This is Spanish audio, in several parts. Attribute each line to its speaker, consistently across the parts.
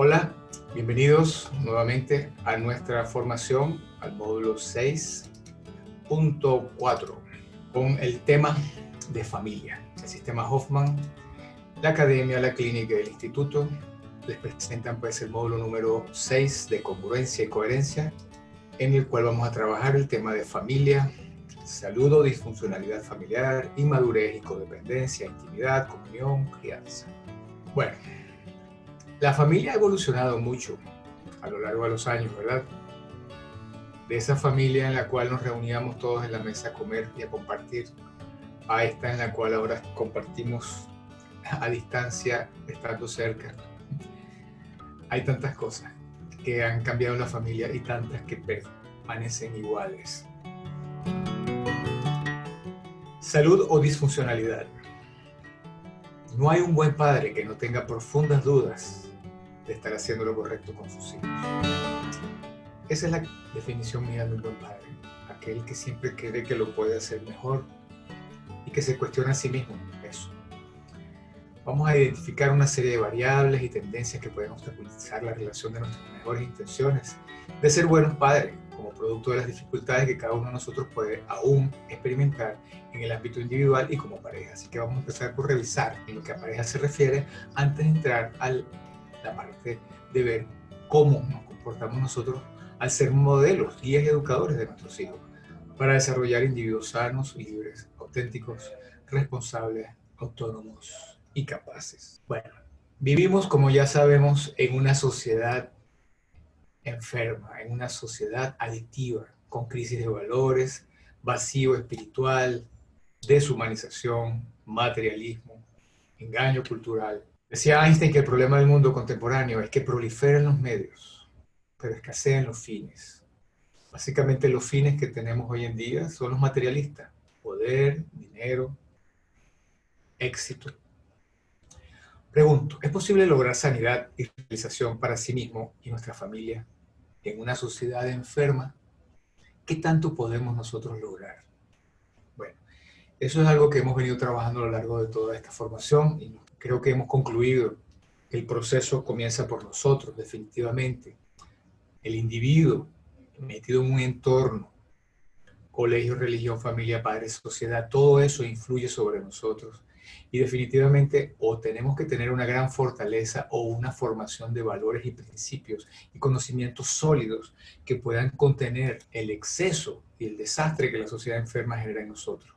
Speaker 1: Hola, bienvenidos nuevamente a nuestra formación, al módulo 6.4, con el tema de familia. El sistema Hoffman, la academia, la clínica y el instituto les presentan pues el módulo número 6 de congruencia y coherencia, en el cual vamos a trabajar el tema de familia, salud o disfuncionalidad familiar, inmadurez y codependencia, intimidad, comunión, crianza. Bueno, la familia ha evolucionado mucho a lo largo de los años, ¿verdad? De esa familia en la cual nos reuníamos todos en la mesa a comer y a compartir, a esta en la cual ahora compartimos a distancia, estando cerca. Hay tantas cosas que han cambiado la familia y tantas que permanecen iguales. Salud o disfuncionalidad. No hay un buen padre que no tenga profundas dudas de estar haciendo lo correcto con sus hijos. Esa es la definición mía de un buen padre. Aquel que siempre cree que lo puede hacer mejor y que se cuestiona a sí mismo eso. Vamos a identificar una serie de variables y tendencias que pueden obstaculizar la relación de nuestras mejores intenciones de ser buenos padres, como producto de las dificultades que cada uno de nosotros puede aún experimentar en el ámbito individual y como pareja. Así que vamos a empezar por revisar en lo que a pareja se refiere antes de entrar a la parte de ver cómo nos comportamos nosotros al ser modelos, guías y educadores de nuestros hijos, para desarrollar individuos sanos y libres, auténticos, responsables, autónomos y capaces. Bueno, vivimos, como ya sabemos, en una sociedad enferma, en una sociedad adictiva, con crisis de valores, vacío espiritual, deshumanización, materialismo, engaño cultural. Decía Einstein que el problema del mundo contemporáneo es que proliferan los medios, pero escasean los fines. Básicamente los fines que tenemos hoy en día son los materialistas: poder, dinero, éxito. Pregunto, ¿es posible lograr sanidad y realización para sí mismo y nuestra familia en una sociedad enferma? ¿Qué tanto podemos nosotros lograr? Bueno, eso es algo que hemos venido trabajando a lo largo de toda esta formación y creo que hemos concluido que el proceso comienza por nosotros, definitivamente. El individuo metido en un entorno, colegio, religión, familia, padres, sociedad, todo eso influye sobre nosotros. Y definitivamente o tenemos que tener una gran fortaleza o una formación de valores y principios y conocimientos sólidos que puedan contener el exceso y el desastre que la sociedad enferma genera en nosotros.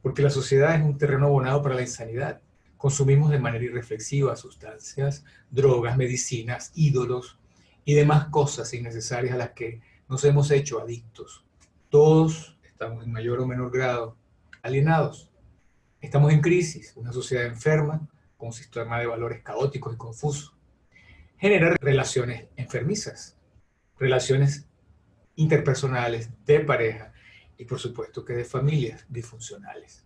Speaker 1: Porque la sociedad es un terreno abonado para la insanidad. Consumimos de manera irreflexiva sustancias, drogas, medicinas, ídolos y demás cosas innecesarias a las que nos hemos hecho adictos. Todos estamos en mayor o menor grado alienados. Estamos en crisis, una sociedad enferma, con un sistema de valores caóticos y confuso. Genera relaciones enfermizas, relaciones interpersonales, de pareja y por supuesto que de familias disfuncionales.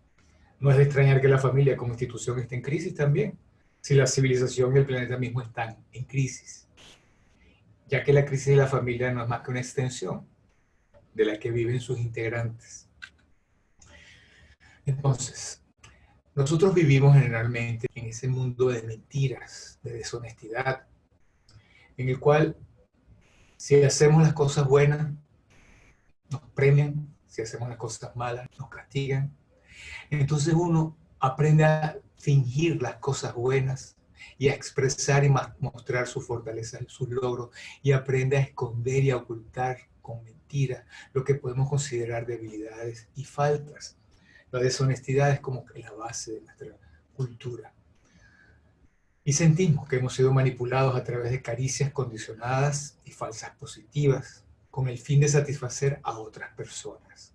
Speaker 1: No es de extrañar que la familia como institución esté en crisis también, si la civilización y el planeta mismo están en crisis, ya que la crisis de la familia no es más que una extensión de la que viven sus integrantes. Entonces, nosotros vivimos generalmente en ese mundo de mentiras, de deshonestidad, en el cual si hacemos las cosas buenas, nos premian, si hacemos las cosas malas, nos castigan. Entonces uno aprende a fingir las cosas buenas y a expresar y mostrar sus fortalezas y sus logros, y aprende a esconder y a ocultar con mentiras lo que podemos considerar debilidades y faltas. La deshonestidad es como que la base de nuestra cultura. Y sentimos que hemos sido manipulados a través de caricias condicionadas y falsas positivas, con el fin de satisfacer a otras personas.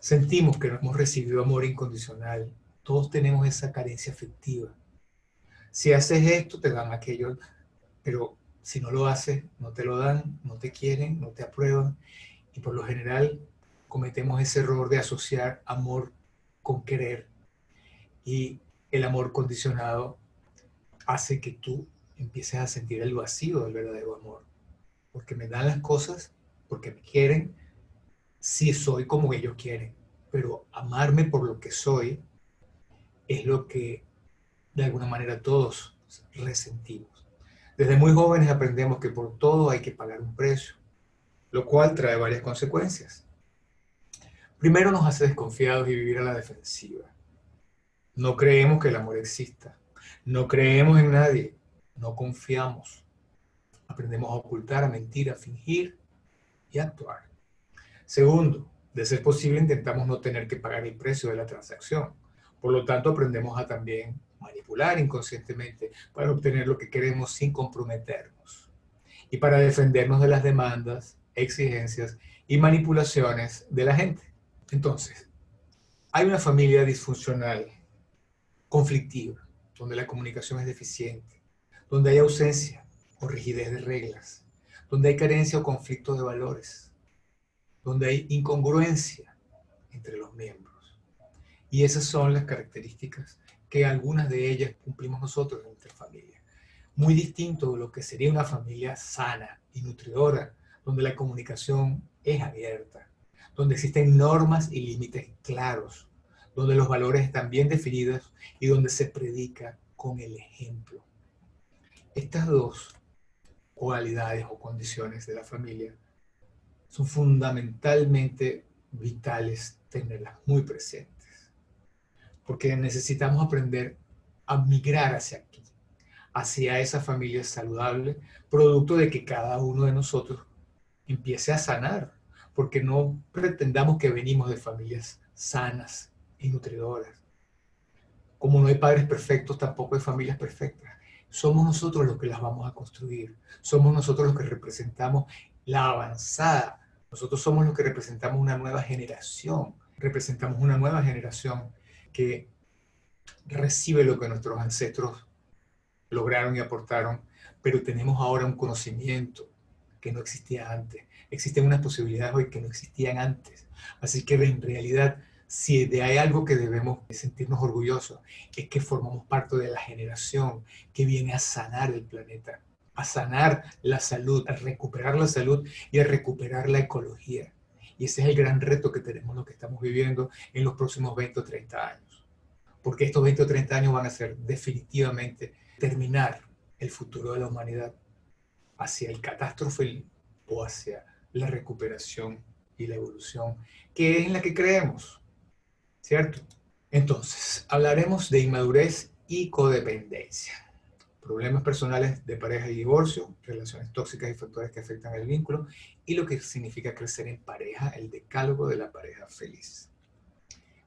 Speaker 1: Sentimos que no hemos recibido amor incondicional. Todos tenemos esa carencia afectiva. Si haces esto, te dan aquello, pero si no lo haces, no te lo dan, no te quieren, no te aprueban. Y por lo general cometemos ese error de asociar amor con querer. Y el amor condicionado hace que tú empieces a sentir el vacío del verdadero amor. Porque me dan las cosas, porque me quieren, si soy como ellos quieren. Pero amarme por lo que soy es lo que de alguna manera todos resentimos. Desde muy jóvenes aprendemos que por todo hay que pagar un precio, lo cual trae varias consecuencias. Primero nos hace desconfiados y vivir a la defensiva. No creemos que el amor exista. No creemos en nadie. No confiamos. Aprendemos a ocultar, a mentir, a fingir y a actuar. Segundo, de ser posible intentamos no tener que pagar el precio de la transacción. Por lo tanto, aprendemos a también manipular inconscientemente para obtener lo que queremos sin comprometernos. Y para defendernos de las demandas, exigencias y manipulaciones de la gente. Entonces, hay una familia disfuncional, conflictiva, donde la comunicación es deficiente, donde hay ausencia o rigidez de reglas, donde hay carencia o conflicto de valores, donde hay incongruencia entre los miembros. Y esas son las características que algunas de ellas cumplimos nosotros en nuestra familia. Muy distinto de lo que sería una familia sana y nutridora, donde la comunicación es abierta, donde existen normas y límites claros, donde los valores están bien definidos y donde se predica con el ejemplo. Estas dos cualidades o condiciones de la familia son fundamentalmente vitales tenerlas muy presentes, porque necesitamos aprender a migrar hacia aquí, hacia esa familia saludable, producto de que cada uno de nosotros empiece a sanar, porque no pretendamos que venimos de familias sanas y nutridoras. Como no hay padres perfectos, tampoco hay familias perfectas. Somos nosotros los que las vamos a construir. Somos nosotros los que representamos la avanzada. Nosotros somos los que representamos una nueva generación. Representamos una nueva generación que recibe lo que nuestros ancestros lograron y aportaron, pero tenemos ahora un conocimiento que no existía antes. Existen unas posibilidades hoy que no existían antes. Así que en realidad, si hay algo que debemos sentirnos orgullosos, es que formamos parte de la generación que viene a sanar el planeta, a sanar la salud, a recuperar la salud y a recuperar la ecología. Y ese es el gran reto que tenemos los que estamos viviendo en los próximos 20 o 30 años. Porque estos 20 o 30 años van a ser definitivamente terminar el futuro de la humanidad hacia el catástrofe o hacia la recuperación y la evolución, que es en la que creemos, ¿cierto? Entonces, hablaremos de inmadurez y codependencia, problemas personales de pareja y divorcio, relaciones tóxicas y factores que afectan el vínculo, y lo que significa crecer en pareja, el decálogo de la pareja feliz.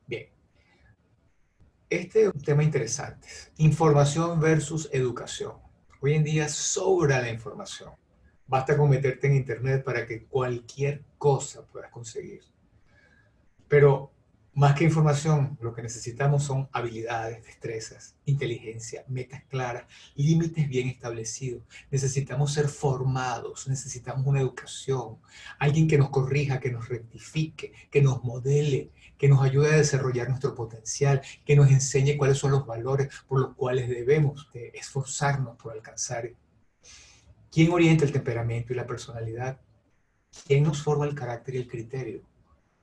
Speaker 1: Bien, este es un tema interesante. Información versus educación. Hoy en día sobra la información. Basta con meterte en internet para que cualquier cosa puedas conseguir. Pero más que información, lo que necesitamos son habilidades, destrezas, inteligencia, metas claras, límites bien establecidos. Necesitamos ser formados, necesitamos una educación, alguien que nos corrija, que nos rectifique, que nos modele, que nos ayude a desarrollar nuestro potencial, que nos enseñe cuáles son los valores por los cuales debemos esforzarnos por alcanzar. ¿Quién orienta el temperamento y la personalidad? ¿Quién nos forma el carácter y el criterio?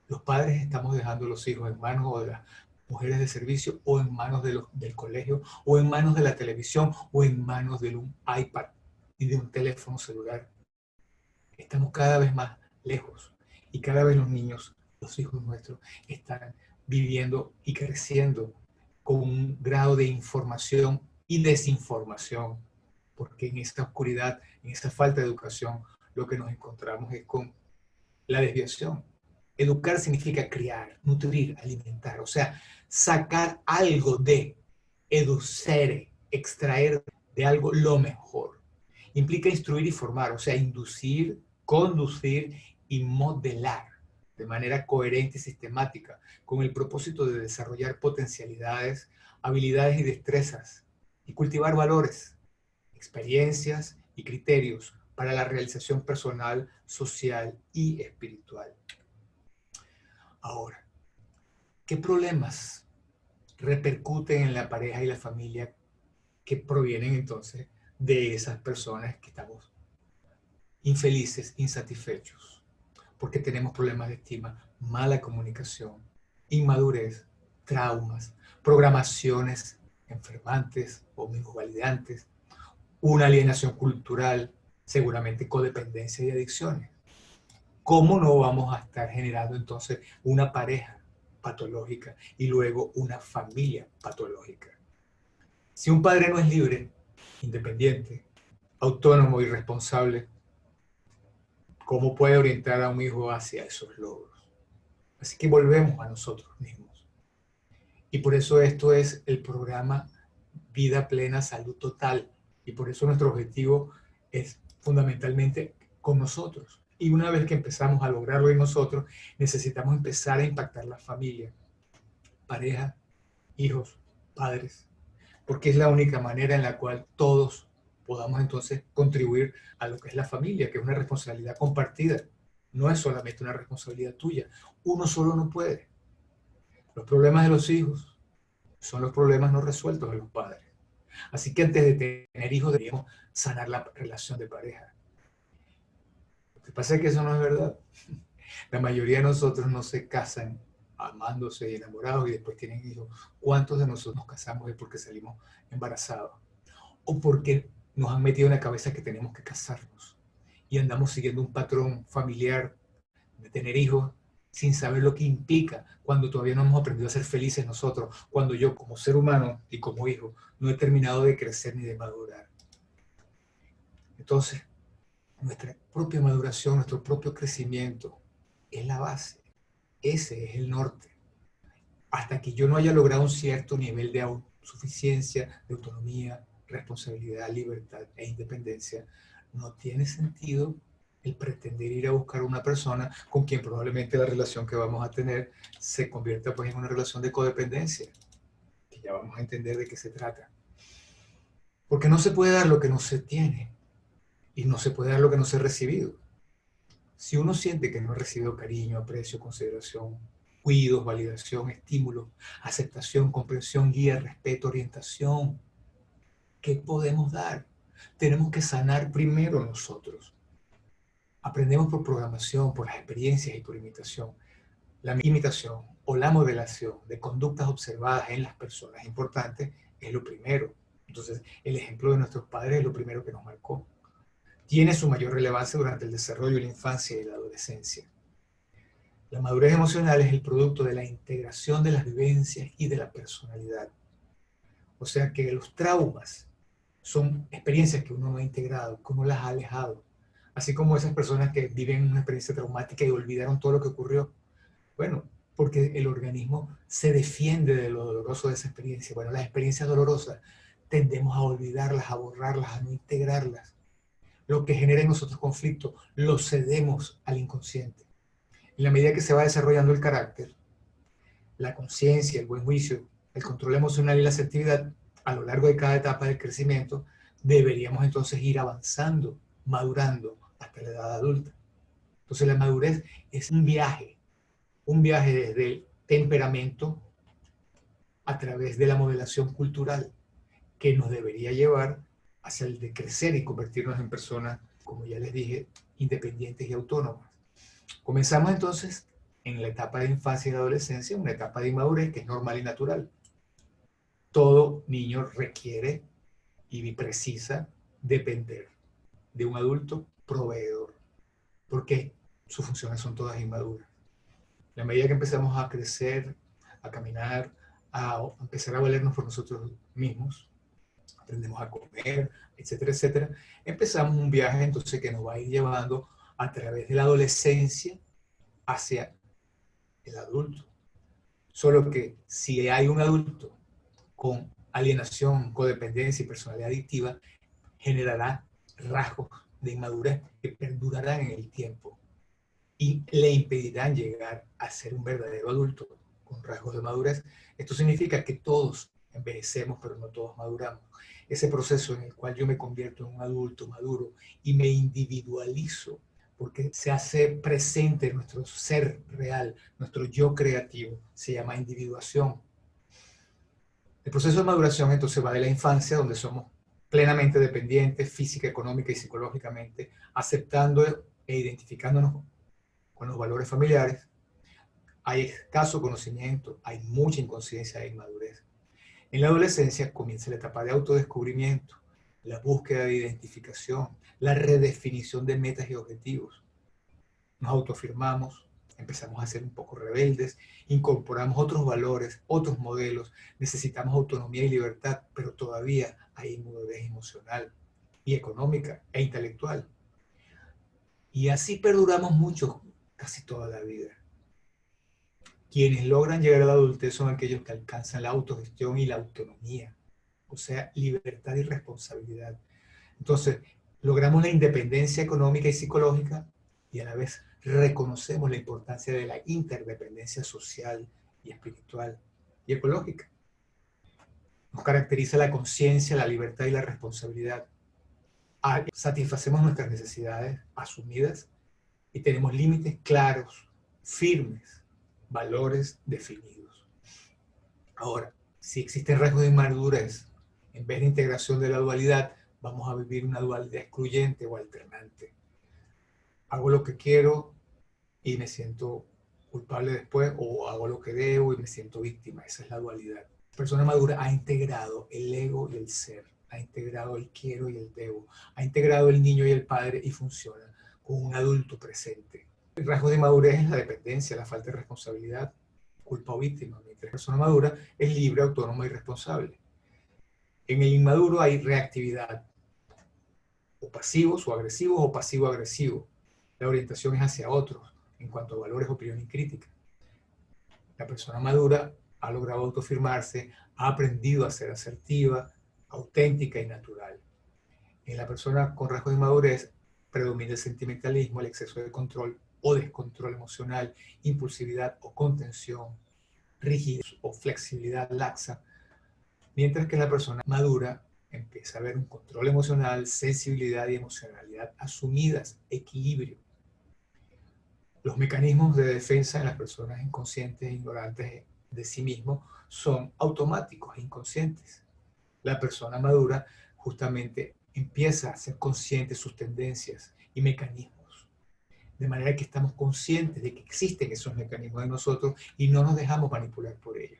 Speaker 1: Los padres estamos dejando a los hijos en manos de las mujeres de servicio o en manos del colegio o en manos de la televisión o en manos de un iPad y de un teléfono celular. Estamos cada vez más lejos y cada vez los niños, los hijos nuestros, están viviendo y creciendo con un grado de información y desinformación, porque en esta oscuridad, en esta falta de educación, lo que nos encontramos es con la desviación. Educar significa criar, nutrir, alimentar, o sea, sacar algo de, educere, extraer de algo lo mejor. Implica instruir y formar, o sea, inducir, conducir y modelar de manera coherente y sistemática, con el propósito de desarrollar potencialidades, habilidades y destrezas, y cultivar valores, experiencias y criterios para la realización personal, social y espiritual. Ahora, ¿qué problemas repercuten en la pareja y la familia que provienen entonces de esas personas que estamos infelices, insatisfechos? Porque tenemos problemas de estima, mala comunicación, inmadurez, traumas, programaciones enfermantes o minusvalidantes, una alienación cultural, seguramente codependencia y adicciones. ¿Cómo no vamos a estar generando entonces una pareja patológica y luego una familia patológica? Si un padre no es libre, independiente, autónomo y responsable, ¿cómo puede orientar a un hijo hacia esos logros? Así que volvemos a nosotros mismos. Y por eso esto es el programa Vida Plena, Salud Total. Y por eso nuestro objetivo es fundamentalmente con nosotros. Y una vez que empezamos a lograrlo en nosotros, necesitamos empezar a impactar la familia, pareja, hijos, padres, porque es la única manera en la cual todos podamos entonces contribuir a lo que es la familia, que es una responsabilidad compartida. No es solamente una responsabilidad tuya. Uno solo no puede. Los problemas de los hijos son los problemas no resueltos de los padres. Así que antes de tener hijos deberíamos sanar la relación de pareja. Lo que pasa es que eso no es verdad. La mayoría de nosotros no se casan amándose y enamorados y después tienen hijos. ¿Cuántos de nosotros nos casamos es porque salimos embarazados? O porque nos han metido en la cabeza que tenemos que casarnos y andamos siguiendo un patrón familiar de tener hijos sin saber lo que implica cuando todavía no hemos aprendido a ser felices nosotros, cuando yo como ser humano y como hijo no he terminado de crecer ni de madurar. Entonces, nuestra propia maduración, nuestro propio crecimiento es la base, ese es el norte. Hasta que yo no haya logrado un cierto nivel de autosuficiencia, de autonomía, responsabilidad, libertad e independencia, no tiene sentido el pretender ir a buscar una persona con quien probablemente la relación que vamos a tener se convierta pues en una relación de codependencia, que ya vamos a entender de qué se trata. Porque no se puede dar lo que no se tiene y no se puede dar lo que no se ha recibido. Si uno siente que no ha recibido cariño, aprecio, consideración, cuidados, validación, estímulo, aceptación, comprensión, guía, respeto, orientación, ¿qué podemos dar? Tenemos que sanar primero nosotros. Aprendemos por programación, por las experiencias y por imitación. La imitación o la modelación de conductas observadas en las personas importantes es lo primero. Entonces, el ejemplo de nuestros padres es lo primero que nos marcó. Tiene su mayor relevancia durante el desarrollo, la infancia y la adolescencia. La madurez emocional es el producto de la integración de las vivencias y de la personalidad. O sea que los traumas son experiencias que uno no ha integrado, que uno las ha alejado. Así como esas personas que viven una experiencia traumática y olvidaron todo lo que ocurrió. Bueno, porque el organismo se defiende de lo doloroso de esa experiencia. Bueno, las experiencias dolorosas tendemos a olvidarlas, a borrarlas, a no integrarlas. Lo que genera en nosotros conflicto, lo cedemos al inconsciente. En la medida que se va desarrollando el carácter, la conciencia, el buen juicio, el control emocional y la asertividad, a lo largo de cada etapa del crecimiento, deberíamos entonces ir avanzando, madurando hasta la edad adulta. Entonces la madurez es un viaje desde el temperamento a través de la modelación cultural que nos debería llevar hacia el de crecer y convertirnos en personas, como ya les dije, independientes y autónomas. Comenzamos entonces en la etapa de infancia y adolescencia, una etapa de inmadurez que es normal y natural. Todo niño requiere y precisa depender de un adulto proveedor, porque sus funciones son todas inmaduras. A medida que empezamos a crecer, a caminar, a empezar a valernos por nosotros mismos, aprendemos a comer, etcétera, etcétera, empezamos un viaje entonces que nos va a ir llevando a través de la adolescencia hacia el adulto. Solo que si hay un adulto con alienación, codependencia y personalidad adictiva, generará rasgos de inmadurez que perdurarán en el tiempo y le impedirán llegar a ser un verdadero adulto con rasgos de madurez. Esto significa que todos envejecemos, pero no todos maduramos. Ese proceso en el cual yo me convierto en un adulto maduro y me individualizo, porque se hace presente nuestro ser real, nuestro yo creativo, se llama individuación. El proceso de maduración entonces va de la infancia, donde somos plenamente dependientes física, económica y psicológicamente, aceptando e identificándonos con los valores familiares. Hay escaso conocimiento, hay mucha inconsciencia e inmadurez. En la adolescencia comienza la etapa de autodescubrimiento, la búsqueda de identificación, la redefinición de metas y objetivos. Nos autoafirmamos, empezamos a ser un poco rebeldes, incorporamos otros valores, otros modelos, necesitamos autonomía y libertad, pero todavía hay inmadurez emocional y económica e intelectual. Y así perduramos mucho, casi toda la vida. Quienes logran llegar a la adultez son aquellos que alcanzan la autogestión y la autonomía, o sea, libertad y responsabilidad. Entonces, logramos la independencia económica y psicológica y a la vez reconocemos la importancia de la interdependencia social y espiritual y ecológica. Nos caracteriza la conciencia, la libertad y la responsabilidad. Satisfacemos nuestras necesidades asumidas y tenemos límites claros, firmes, valores definidos. Ahora, si existen rasgos de inmadurez, en vez de integración de la dualidad, vamos a vivir una dualidad excluyente o alternante. Hago lo que quiero y me siento culpable después, o hago lo que debo y me siento víctima. Esa es la dualidad. La persona madura ha integrado el ego y el ser, ha integrado el quiero y el debo, ha integrado el niño y el padre y funciona con un adulto presente. El rasgo de madurez es la dependencia, la falta de responsabilidad, culpa o víctima. Mientras la persona madura es libre, autónoma y responsable. En el inmaduro hay reactividad, o pasivos o agresivos o pasivo-agresivo. La orientación es hacia otros en cuanto a valores, opinión y crítica. La persona madura ha logrado autoafirmarse, ha aprendido a ser asertiva, auténtica y natural. En la persona con rasgos de inmadurez predomina el sentimentalismo, el exceso de control o descontrol emocional, impulsividad o contención, rigidez o flexibilidad laxa, mientras que la persona madura empieza a haber un control emocional, sensibilidad y emocionalidad asumidas, equilibrio. Los mecanismos de defensa en las personas inconscientes e ignorantes de sí mismos son automáticos e inconscientes. La persona madura justamente empieza a ser consciente de sus tendencias y mecanismos, de manera que estamos conscientes de que existen esos mecanismos en nosotros y no nos dejamos manipular por ellos.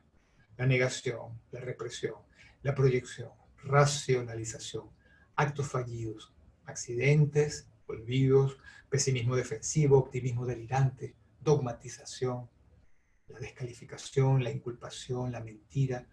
Speaker 1: La negación, la represión, la proyección, racionalización, actos fallidos, accidentes, olvidos, pesimismo defensivo, optimismo delirante, dogmatización, la descalificación, la inculpación, la mentira,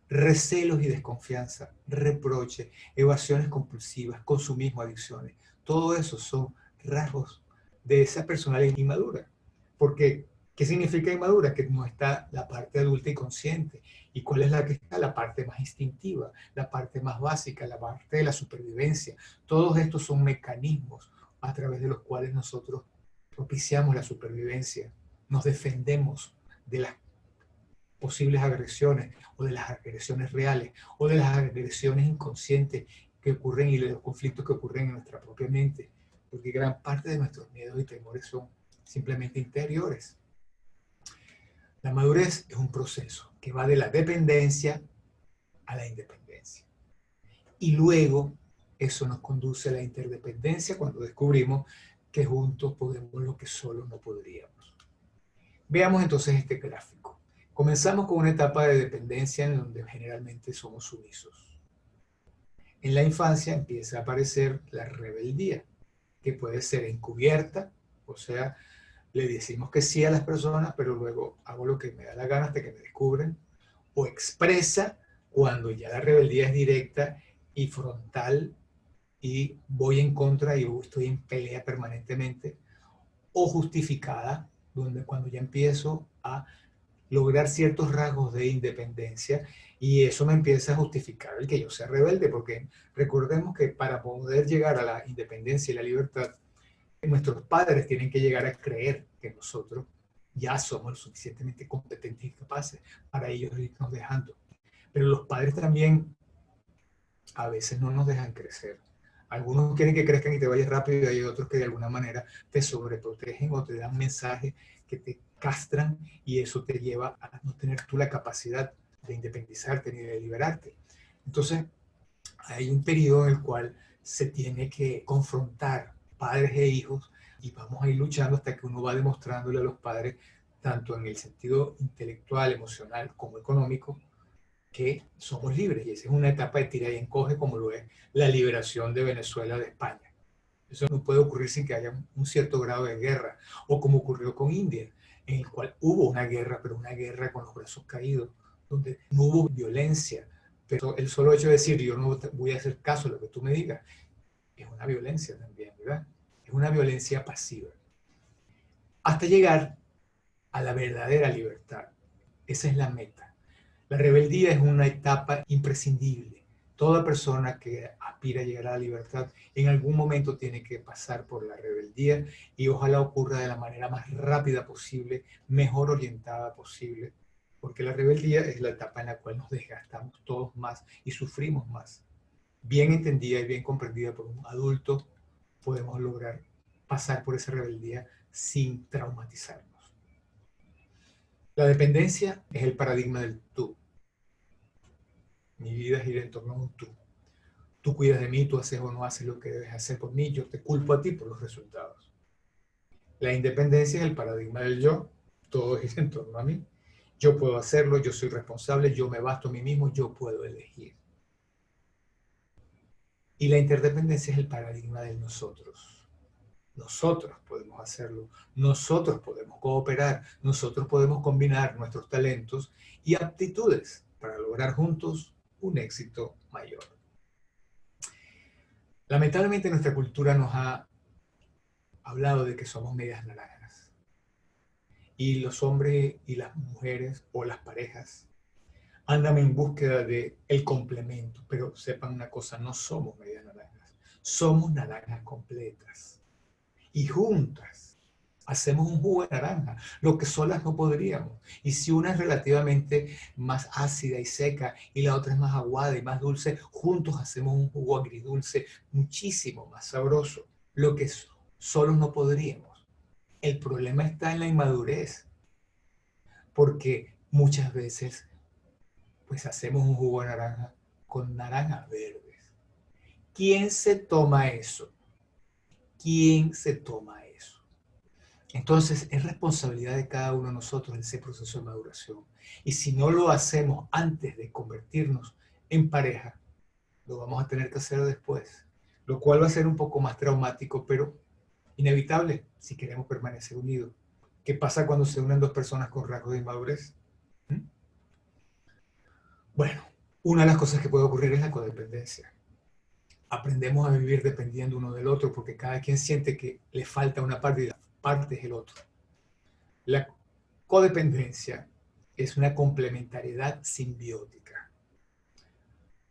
Speaker 1: recelos y desconfianza, reproche, evasiones compulsivas, consumismo, adicciones. Todo eso son rasgos de esa personalidad inmadura. Porque, ¿qué significa inmadura? Que no está la parte adulta y consciente. ¿Y cuál es la que está? La parte más instintiva, la parte más básica, la parte de la supervivencia. Todos estos son mecanismos a través de los cuales nosotros propiciamos la supervivencia, nos defendemos de las posibles agresiones o de las agresiones reales o de las agresiones inconscientes que ocurren y de los conflictos que ocurren en nuestra propia mente, porque gran parte de nuestros miedos y temores son simplemente interiores. La madurez es un proceso que va de la dependencia a la independencia. Y luego eso nos conduce a la interdependencia cuando descubrimos que juntos podemos lo que solos no podríamos. Veamos entonces este gráfico. Comenzamos con una etapa de dependencia en donde generalmente somos sumisos. En la infancia empieza a aparecer la rebeldía, que puede ser encubierta, o sea, le decimos que sí a las personas, pero luego hago lo que me da la gana hasta que me descubren, o expresa cuando ya la rebeldía es directa y frontal y voy en contra y estoy en pelea permanentemente, o justificada, donde cuando ya empiezo a lograr ciertos rasgos de independencia y eso me empieza a justificar el que yo sea rebelde, porque recordemos que para poder llegar a la independencia y la libertad, nuestros padres tienen que llegar a creer que nosotros ya somos lo suficientemente competentes y capaces para ellos irnos dejando. Pero los padres también a veces no nos dejan crecer. Algunos quieren que crezcan y te vayas rápido y hay otros que de alguna manera te sobreprotegen o te dan mensajes que te castran y eso te lleva a no tener tú la capacidad de independizarte ni de liberarte. Entonces, hay un periodo en el cual se tiene que confrontar padres e hijos y vamos a ir luchando hasta que uno va demostrándole a los padres, tanto en el sentido intelectual, emocional como económico, que somos libres, y esa es una etapa de tira y encoge, como lo es la liberación de Venezuela de España. Eso no puede ocurrir sin que haya un cierto grado de guerra, o como ocurrió con India, en el cual hubo una guerra, pero una guerra con los brazos caídos, donde no hubo violencia, pero el solo hecho de decir yo no voy a hacer caso a lo que tú me digas, es una violencia también, ¿verdad? Es una violencia pasiva. Hasta llegar a la verdadera libertad. Esa es la meta. La rebeldía es una etapa imprescindible. Toda persona que aspira a llegar a la libertad en algún momento tiene que pasar por la rebeldía, y ojalá ocurra de la manera más rápida posible, mejor orientada posible, porque la rebeldía es la etapa en la cual nos desgastamos todos más y sufrimos más. Bien entendida y bien comprendida por un adulto, podemos lograr pasar por esa rebeldía sin traumatizarnos. La dependencia es el paradigma del tú. Mi vida gira en torno a un tú. Tú cuidas de mí, tú haces o no haces lo que debes hacer por mí, yo te culpo a ti por los resultados. La independencia es el paradigma del yo. Todo gira en torno a mí. Yo puedo hacerlo, yo soy responsable, yo me basto a mí mismo, yo puedo elegir. Y la interdependencia es el paradigma del nosotros. Nosotros podemos hacerlo, nosotros podemos cooperar, nosotros podemos combinar nuestros talentos y aptitudes para lograr juntos un éxito mayor. Lamentablemente nuestra cultura nos ha hablado de que somos medias naranjas, y los hombres y las mujeres o las parejas andan en búsqueda de el complemento, pero sepan una cosa, no somos medias naranjas, somos naranjas completas, y juntas hacemos un jugo de naranja, lo que solas no podríamos. Y si una es relativamente más ácida y seca y la otra es más aguada y más dulce, juntos hacemos un jugo agridulce muchísimo más sabroso, lo que solos no podríamos. El problema está en la inmadurez, porque muchas veces pues hacemos un jugo de naranja con naranjas verdes. ¿Quién se toma eso? ¿Quién se toma eso? Entonces, es responsabilidad de cada uno de nosotros ese proceso de maduración. Y si no lo hacemos antes de convertirnos en pareja, lo vamos a tener que hacer después, lo cual va a ser un poco más traumático, pero inevitable si queremos permanecer unidos. ¿Qué pasa cuando se unen dos personas con rasgos de inmadurez? ¿Mm? Bueno, una de las cosas que puede ocurrir es la codependencia. Aprendemos a vivir dependiendo uno del otro porque cada quien siente que le falta una parte y la parte es el otro. La codependencia es una complementariedad simbiótica.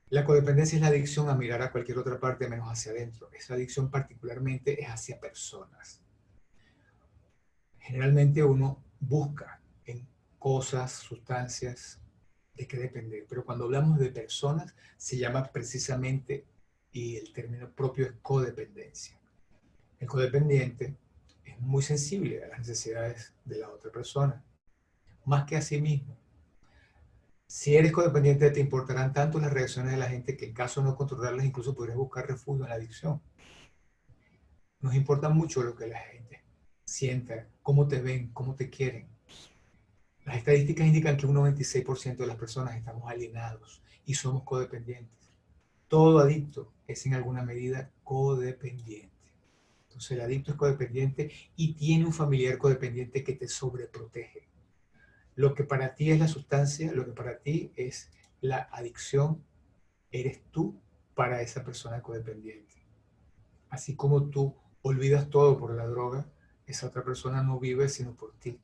Speaker 1: La codependencia es la adicción a mirar a cualquier otra parte menos hacia adentro. Esa adicción particularmente es hacia personas. Generalmente uno busca en cosas, sustancias, de qué depender. Pero cuando hablamos de personas, se llama precisamente, y el término propio es codependencia. El codependiente es muy sensible a las necesidades de la otra persona, más que a sí mismo. Si eres codependiente, te importarán tanto las reacciones de la gente que en caso de no controlarlas, incluso podrías buscar refugio en la adicción. Nos importa mucho lo que la gente sienta, cómo te ven, cómo te quieren. Las estadísticas indican que un 96% de las personas estamos alienados y somos codependientes. Todo adicto es en alguna medida codependiente. Entonces el adicto es codependiente y tiene un familiar codependiente que te sobreprotege. Lo que para ti es la sustancia, lo que para ti es la adicción, eres tú para esa persona codependiente. Así como tú olvidas todo por la droga, esa otra persona no vive sino por ti.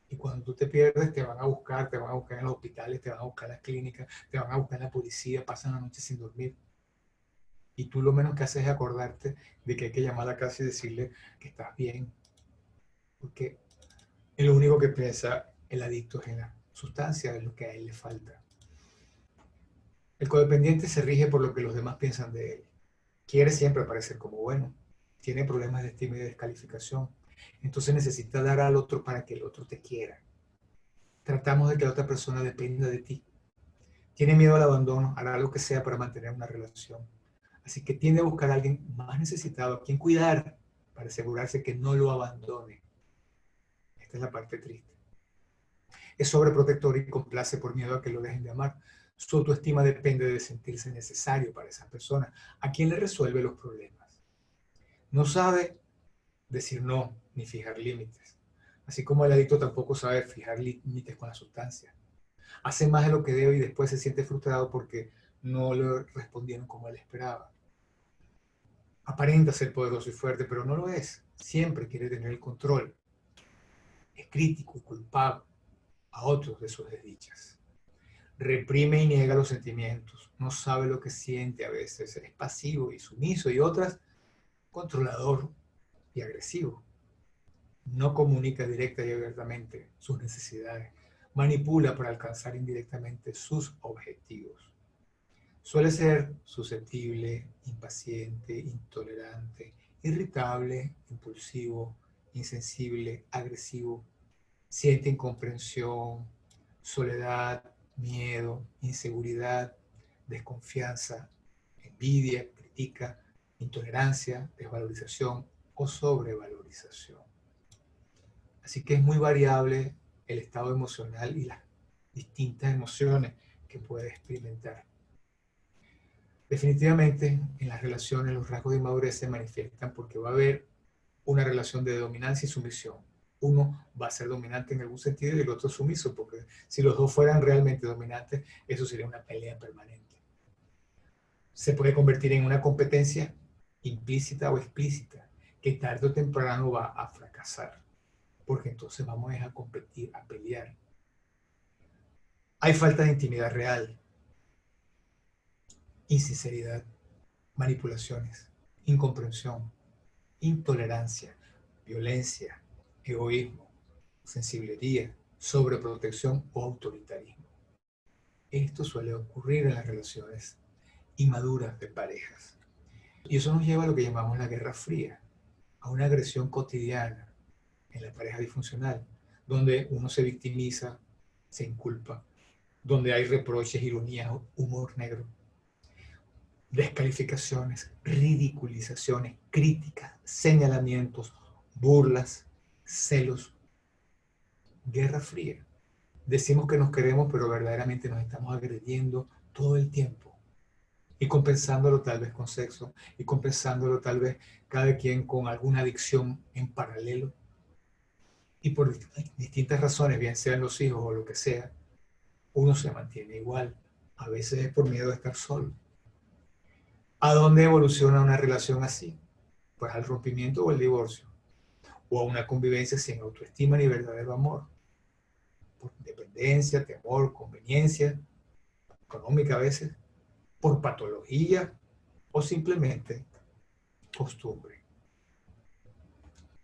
Speaker 1: Y cuando tú te pierdes, te van a buscar en los hospitales, te van a buscar en las clínicas, te van a buscar en la policía, pasan la noche sin dormir. Y tú lo menos que haces es acordarte de que hay que llamar a la casa y decirle que estás bien. Porque es lo único que piensa el adicto es en la sustancia, es lo que a él le falta. El codependiente se rige por lo que los demás piensan de él. Quiere siempre parecer como bueno. Tiene problemas de estima y de descalificación. Entonces necesita dar al otro para que el otro te quiera. Tratamos de que la otra persona dependa de ti. Tiene miedo al abandono, hará lo que sea para mantener una relación. Así que tiende a buscar a alguien más necesitado, a quien cuidar, para asegurarse que no lo abandone. Esta es la parte triste. Es sobreprotector y complace por miedo a que lo dejen de amar. Su autoestima depende de sentirse necesario para esa persona, a quien le resuelve los problemas. No sabe decir no ni fijar límites. Así como el adicto tampoco sabe fijar límites con la sustancia. Hace más de lo que debe y después se siente frustrado porque no le respondieron como él esperaba. Aparenta ser poderoso y fuerte, pero no lo es. Siempre quiere tener el control. Es crítico y culpable a otros de sus desdichas. Reprime y niega los sentimientos. No sabe lo que siente a veces. Es pasivo y sumiso y otras controlador y agresivo. No comunica directa y abiertamente sus necesidades. Manipula para alcanzar indirectamente sus objetivos. Suele ser susceptible, impaciente, intolerante, irritable, impulsivo, insensible, agresivo. Siente incomprensión, soledad, miedo, inseguridad, desconfianza, envidia, critica, intolerancia, desvalorización o sobrevalorización. Así que es muy variable el estado emocional y las distintas emociones que puede experimentar. Definitivamente, en las relaciones los rasgos de inmadurez se manifiestan porque va a haber una relación de dominancia y sumisión. Uno va a ser dominante en algún sentido y el otro sumiso, porque si los dos fueran realmente dominantes, eso sería una pelea permanente. Se puede convertir en una competencia implícita o explícita, que tarde o temprano va a fracasar, porque entonces vamos a competir, a pelear. Hay falta de intimidad real, insinceridad, manipulaciones, incomprensión, intolerancia, violencia, egoísmo, sensiblería, sobreprotección o autoritarismo. Esto suele ocurrir en las relaciones inmaduras de parejas. Y eso nos lleva a lo que llamamos la guerra fría, a una agresión cotidiana en la pareja disfuncional, donde uno se victimiza, se inculpa, donde hay reproches, ironías, humor negro, descalificaciones, ridiculizaciones, críticas, señalamientos, burlas, celos, guerra fría. Decimos que nos queremos, pero verdaderamente nos estamos agrediendo todo el tiempo. Y compensándolo tal vez con sexo, y compensándolo tal vez cada quien con alguna adicción en paralelo. Y por distintas razones, bien sean los hijos o lo que sea, uno se mantiene igual. A veces es por miedo a estar solo. ¿A dónde evoluciona una relación así? Pues al rompimiento o al divorcio, o a una convivencia sin autoestima ni verdadero amor, por dependencia, temor, conveniencia, económica a veces, por patología o simplemente costumbre.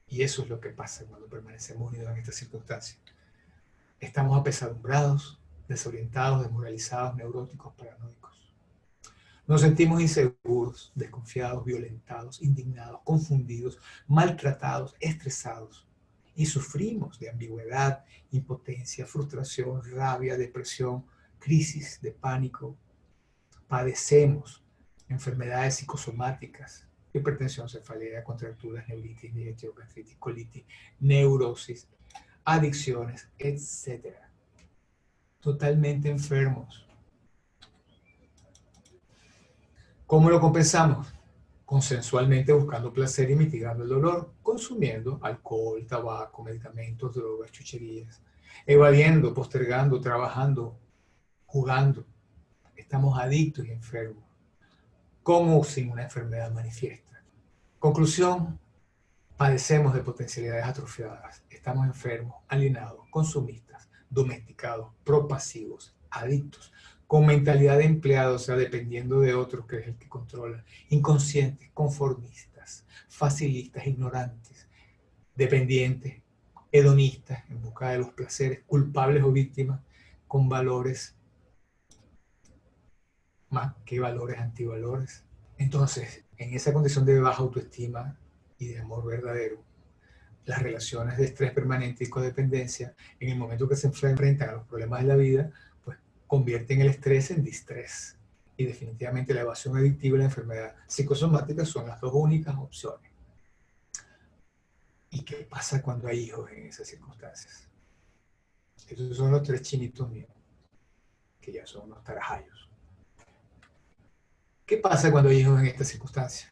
Speaker 1: Y eso es lo que pasa cuando permanecemos unidos en estas circunstancias. Estamos apesadumbrados, desorientados, desmoralizados, neuróticos, paranoicos. Nos sentimos inseguros, desconfiados, violentados, indignados, confundidos, maltratados, estresados. Y sufrimos de ambigüedad, impotencia, frustración, rabia, depresión, crisis de pánico. Padecemos enfermedades psicosomáticas, hipertensión, cefalea, contracturas, neuritis, gastritis, colitis, neurosis, adicciones, etc. Totalmente enfermos. ¿Cómo lo compensamos? Consensualmente buscando placer y mitigando el dolor, consumiendo alcohol, tabaco, medicamentos, drogas, chucherías, evadiendo, postergando, trabajando, jugando. Estamos adictos y enfermos, como sin una enfermedad manifiesta. Conclusión, padecemos de potencialidades atrofiadas, estamos enfermos, alienados, consumistas, domesticados, propasivos, adictos, con mentalidad de empleado, o sea, dependiendo de otros, que es el que controla, inconscientes, conformistas, facilistas, ignorantes, dependientes, hedonistas, en busca de los placeres, culpables o víctimas, con valores más que valores, antivalores. Entonces, en esa condición de baja autoestima y de amor verdadero, las relaciones de estrés permanente y codependencia, en el momento que se enfrentan a los problemas de la vida, pues convierten el estrés en distrés. Y definitivamente la evasión adictiva y la enfermedad psicosomática son las dos únicas opciones. ¿Y qué pasa cuando hay hijos en esas circunstancias? Esos son los tres chinitos míos. que ya son unos tarajayos. ¿Qué pasa cuando hay hijos en esta circunstancia?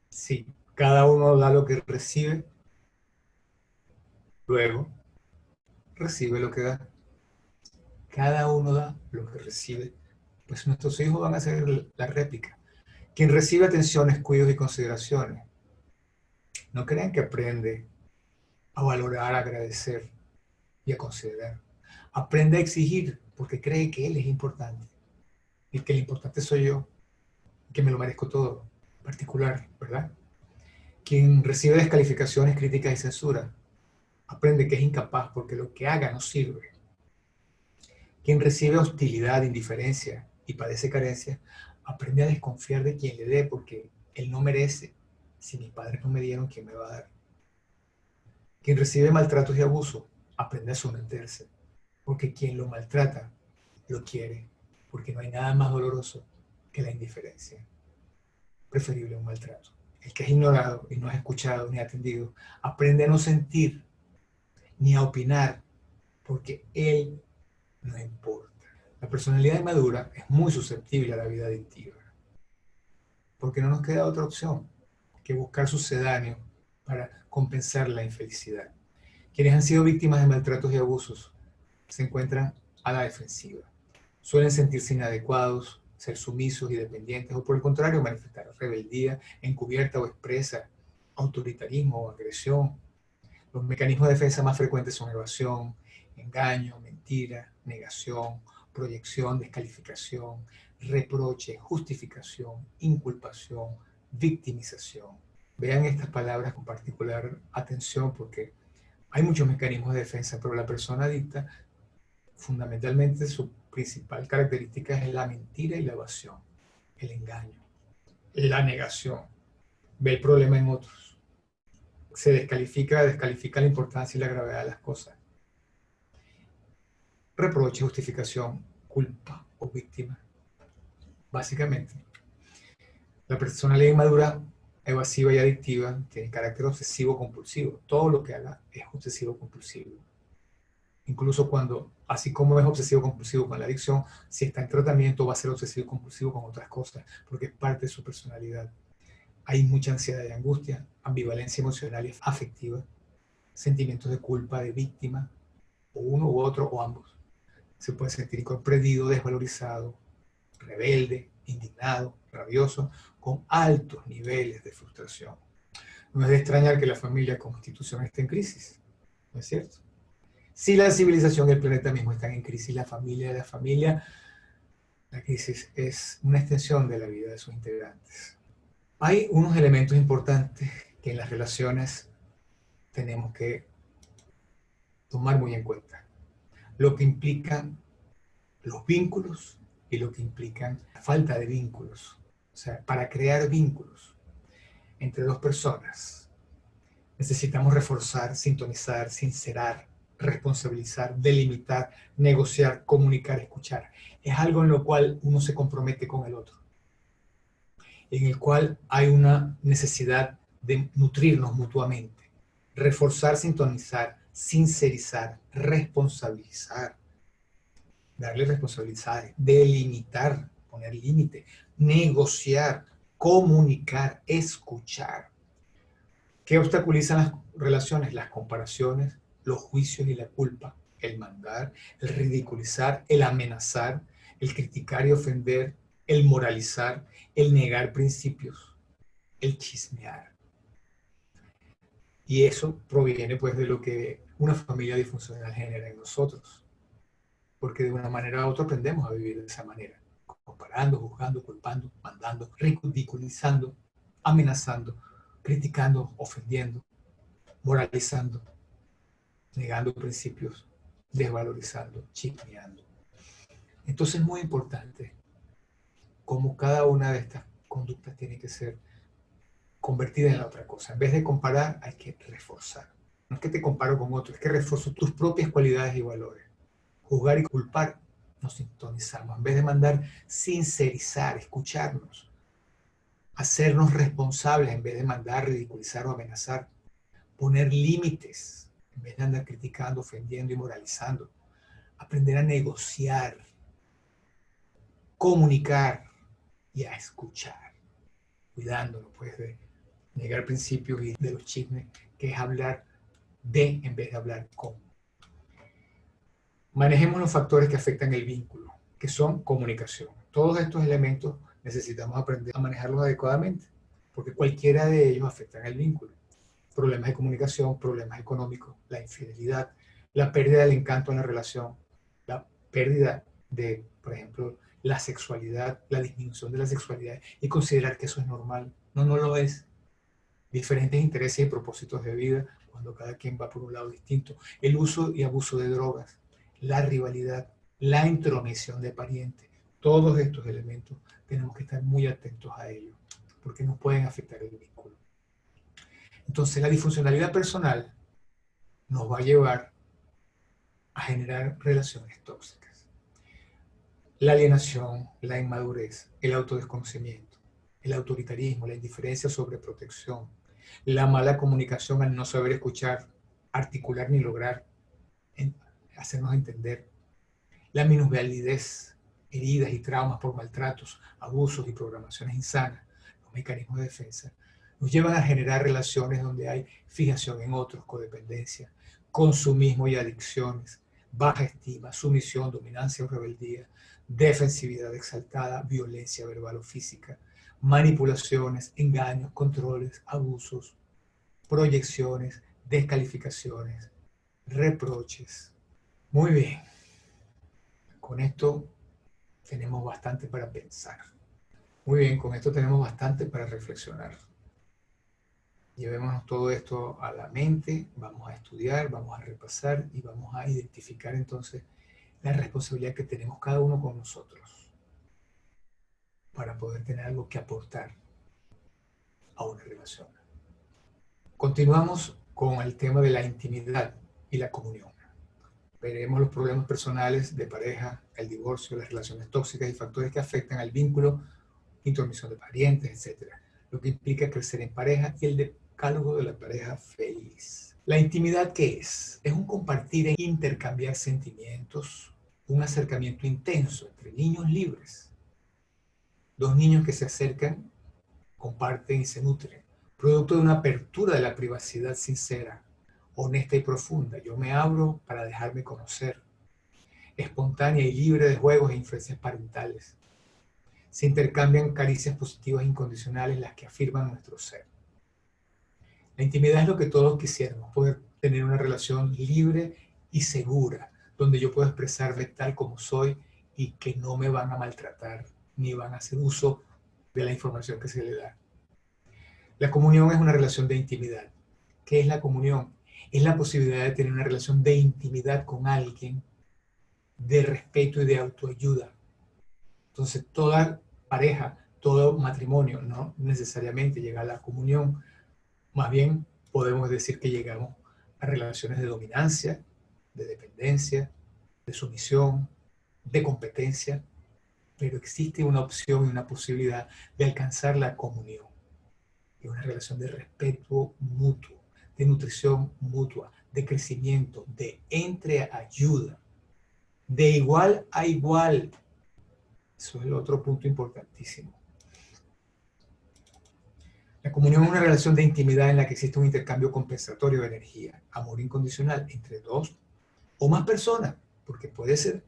Speaker 1: Sí, cada uno da lo que recibe, luego recibe lo que da. Cada uno da lo que recibe, pues nuestros hijos van a ser la réplica. Quien recibe atenciones, cuidados y consideraciones, no crean que aprende a valorar, a agradecer y a considerar. Aprende a exigir porque cree que él es importante y que el importante soy yo, que me lo merezco todo, particular, ¿verdad? Quien recibe descalificaciones, críticas y censura, aprende que es incapaz porque lo que haga no sirve. Quien recibe hostilidad, indiferencia y padece carencia, aprende a desconfiar de quien le dé porque él no merece. Si mis padres no me dieron, ¿quién me va a dar? Quien recibe maltratos y abuso, aprende a someterse porque quien lo maltrata, lo quiere, porque no hay nada más doloroso que la indiferencia. Preferible un maltrato. El que es ignorado y no es escuchado ni atendido, aprende a no sentir ni a opinar porque él no importa. La personalidad inmadura es muy susceptible a la vida adictiva, porque no nos queda otra opción que buscar sucedáneo para compensar la infelicidad. Quienes han sido víctimas de maltratos y abusos se encuentran a la defensiva. Suelen sentirse inadecuados, ser sumisos y dependientes, o por el contrario, manifestar rebeldía encubierta o expresa, autoritarismo o agresión. Los mecanismos de defensa más frecuentes son evasión, engaño, mentira, negación, proyección, descalificación, reproche, justificación, inculpación, victimización. Vean estas palabras con particular atención porque hay muchos mecanismos de defensa, pero la persona adicta, fundamentalmente su principal característica es la mentira y la evasión, el engaño, la negación, ve el problema en otros, se descalifica la importancia y la gravedad de las cosas. Reproche, justificación, culpa o víctima. Básicamente, la personalidad inmadura, evasiva y adictiva tiene carácter obsesivo-compulsivo. Todo lo que haga es obsesivo-compulsivo. Incluso cuando, así como es obsesivo-compulsivo con la adicción, si está en tratamiento va a ser obsesivo-compulsivo con otras cosas, porque es parte de su personalidad. Hay mucha ansiedad y angustia, ambivalencia emocional y afectiva, sentimientos de culpa, de víctima, o uno u otro o ambos. Se puede sentir incomprendido, desvalorizado, rebelde, indignado, rabioso, con altos niveles de frustración. No es de extrañar que la familia como institución esté en crisis, ¿no es cierto? Si la civilización y el planeta mismo están en crisis, la crisis es una extensión de la vida de sus integrantes. Hay unos elementos importantes que en las relaciones tenemos que tomar muy en cuenta. Lo que implican los vínculos y lo que implican la falta de vínculos. O sea, para crear vínculos entre dos personas necesitamos reforzar, sintonizar, sincerar, responsabilizar, delimitar, negociar, comunicar, escuchar. Es algo en lo cual uno se compromete con el otro, en el cual hay una necesidad de nutrirnos mutuamente, reforzar, sintonizar, sincerizar, responsabilizar, darle responsabilidades, delimitar, poner límite, negociar, comunicar, escuchar. ¿Qué obstaculizan las relaciones? Las comparaciones, los juicios y la culpa, el mandar, el ridiculizar, el amenazar, el criticar y ofender, el moralizar, el negar principios, el chismear. Y eso proviene pues de lo que una familia disfuncional genera en nosotros. Porque de una manera u otra aprendemos a vivir de esa manera, comparando, juzgando, culpando, mandando, ridiculizando, amenazando, criticando, ofendiendo, moralizando, negando principios, desvalorizando, chismeando. Entonces es muy importante cómo cada una de estas conductas tiene que ser convertida en la otra cosa. En vez de comparar, hay que reforzar. No es que te comparo con otro, es que refuerzo tus propias cualidades y valores. Juzgar y culpar, nos sintonizamos. En vez de mandar, sincerizar, escucharnos. Hacernos responsables en vez de mandar, ridiculizar o amenazar. Poner límites en vez de andar criticando, ofendiendo y moralizando. Aprender a negociar comunicar y a escuchar, cuidándonos pues de negar principios y de los chismes, que es hablar de en vez de hablar con. Manejemos los factores que afectan el vínculo, que son comunicación. Todos estos elementos necesitamos aprender a manejarlos adecuadamente, porque cualquiera de ellos afectan el vínculo. Problemas de comunicación, problemas económicos, la infidelidad, la pérdida del encanto en la relación, la pérdida de, por ejemplo, la sexualidad, la disminución de la sexualidad y considerar que eso es normal. No, no lo es. Diferentes intereses y propósitos de vida cuando cada quien va por un lado distinto. El uso y abuso de drogas, la rivalidad, la intromisión de parientes. Todos estos elementos tenemos que estar muy atentos a ellos porque nos pueden afectar el vínculo. Entonces, la disfuncionalidad personal nos va a llevar a generar relaciones tóxicas. La alienación, la inmadurez, el autodesconocimiento, el autoritarismo, la indiferencia sobre protección, la mala comunicación al no saber escuchar, articular ni lograr hacernos entender, la minusvalidez, heridas y traumas por maltratos, abusos y programaciones insanas, los mecanismos de defensa, nos llevan a generar relaciones donde hay fijación en otros, codependencia, consumismo y adicciones, baja estima, sumisión, dominancia o rebeldía, defensividad exaltada, violencia verbal o física, manipulaciones, engaños, controles, abusos, proyecciones, descalificaciones, reproches. Muy bien, con esto tenemos bastante para pensar. Muy bien, con esto tenemos bastante para reflexionar. Llevémonos todo esto a la mente, vamos a estudiar, vamos a repasar y vamos a identificar entonces la responsabilidad que tenemos cada uno con nosotros para poder tener algo que aportar a una relación. Continuamos con el tema de la intimidad y la comunión. Veremos los problemas personales de pareja, el divorcio, las relaciones tóxicas y factores que afectan al vínculo, intromisión de parientes, etc. Lo que implica crecer en pareja y el decálogo de la pareja feliz. ¿La intimidad qué es? Es un compartir e intercambiar sentimientos, un acercamiento intenso entre niños libres. Dos niños que se acercan, comparten y se nutren, producto de una apertura de la privacidad sincera, honesta y profunda. Yo me abro para dejarme conocer, espontánea y libre de juegos e influencias parentales. Se intercambian caricias positivas e incondicionales, las que afirman nuestro ser. La intimidad es lo que todos quisiéramos, poder tener una relación libre y segura, donde yo puedo expresarme tal como soy y que no me van a maltratar, ni van a hacer uso de la información que se le da. La comunión es una relación de intimidad. ¿Qué es la comunión? Es la posibilidad de tener una relación de intimidad con alguien, de respeto y de autoayuda. Entonces, toda pareja, todo matrimonio, no necesariamente llega a la comunión. Más bien, podemos decir que llegamos a relaciones de dominancia, de dependencia, de sumisión, de competencia, pero existe una opción y una posibilidad de alcanzar la comunión. Es una relación de respeto mutuo, de nutrición mutua, de crecimiento, de entreayuda, de igual a igual. Eso es el otro punto importantísimo. La comunión es una relación de intimidad en la que existe un intercambio compensatorio de energía, amor incondicional entre dos o más personas, porque puede ser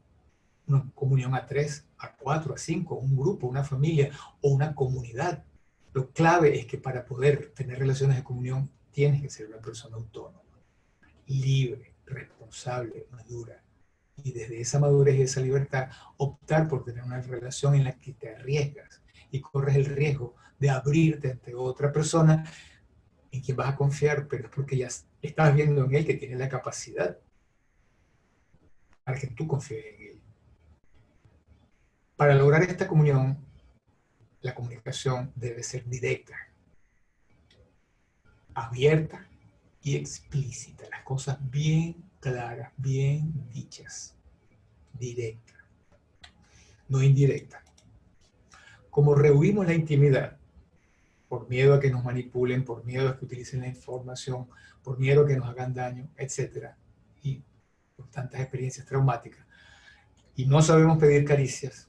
Speaker 1: una comunión a 3, a 4, a 5, un grupo, una familia o una comunidad. Lo clave es que para poder tener relaciones de comunión tienes que ser una persona autónoma, libre, responsable, madura. Y desde esa madurez y esa libertad, optar por tener una relación en la que te arriesgas y corres el riesgo de abrirte ante otra persona en quien vas a confiar, pero es porque ya estás viendo en él que tiene la capacidad para que tú confíes en él. Para lograr esta comunión, la comunicación debe ser directa, abierta y explícita. Las cosas bien claras, bien dichas, directa, no indirecta. Como rehuimos la intimidad, por miedo a que nos manipulen, por miedo a que utilicen la información, por miedo a que nos hagan daño, etc. Y por tantas experiencias traumáticas, y no sabemos pedir caricias,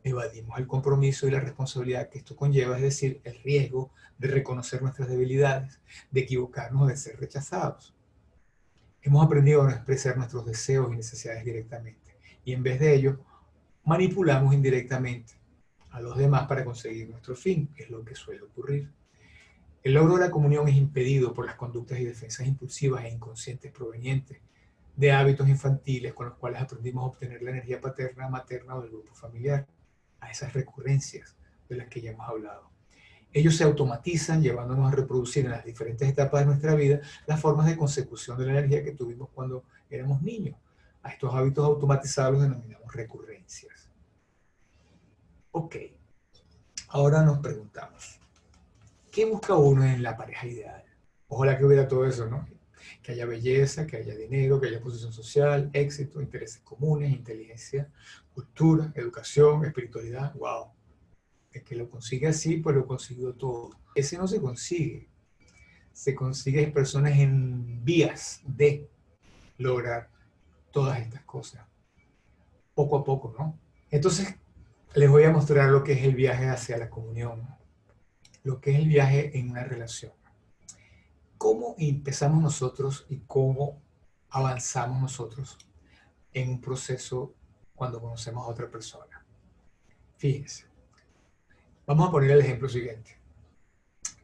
Speaker 1: evadimos el compromiso y la responsabilidad que esto conlleva, es decir, el riesgo de reconocer nuestras debilidades, de equivocarnos, de ser rechazados. Hemos aprendido a no expresar nuestros deseos y necesidades directamente, y en vez de ello, manipulamos indirectamente a los demás para conseguir nuestro fin, que es lo que suele ocurrir. El logro de la comunión es impedido por las conductas y defensas impulsivas e inconscientes provenientes de hábitos infantiles con los cuales aprendimos a obtener la energía paterna, materna o del grupo familiar, a esas recurrencias de las que ya hemos hablado. Ellos se automatizan llevándonos a reproducir en las diferentes etapas de nuestra vida las formas de consecución de la energía que tuvimos cuando éramos niños. A estos hábitos automatizados los denominamos recurrencias. Ok, ahora nos preguntamos, ¿qué busca uno en la pareja ideal? Ojalá que hubiera todo eso, ¿no? Que haya belleza, que haya dinero, que haya posición social, éxito, intereses comunes, inteligencia, cultura, educación, espiritualidad. ¡Wow! El que lo consigue así, pues lo consiguió todo. Ese no se consigue. Se consigue personas en vías de lograr todas estas cosas. Poco a poco, ¿no? Entonces, les voy a mostrar lo que es el viaje hacia la comunión, lo que es el viaje en una relación. ¿Cómo empezamos nosotros y cómo avanzamos nosotros en un proceso cuando conocemos a otra persona? Fíjense, vamos a poner el ejemplo siguiente.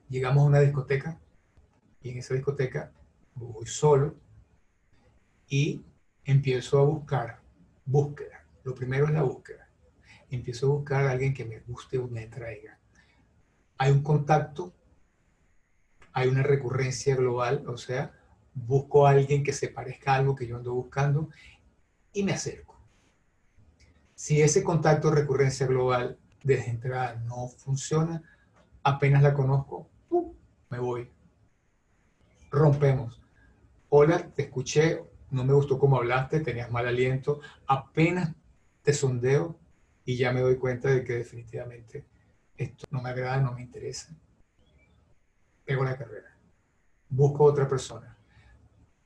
Speaker 1: Llegamos a una discoteca y en esa discoteca voy solo y empiezo a buscar, búsqueda. Lo primero es la búsqueda. Empiezo a buscar a alguien que me guste o me atraiga. Hay un contacto, hay una recurrencia global, o sea, busco a alguien que se parezca a algo que yo ando buscando y me acerco. Si ese contacto de recurrencia global desde entrada no funciona, apenas la conozco, me voy. Rompemos. Hola, te escuché, no me gustó cómo hablaste, tenías mal aliento, apenas te sondeo y ya me doy cuenta de que definitivamente esto no me agrada, no me interesa. Pego la carrera. Busco otra persona.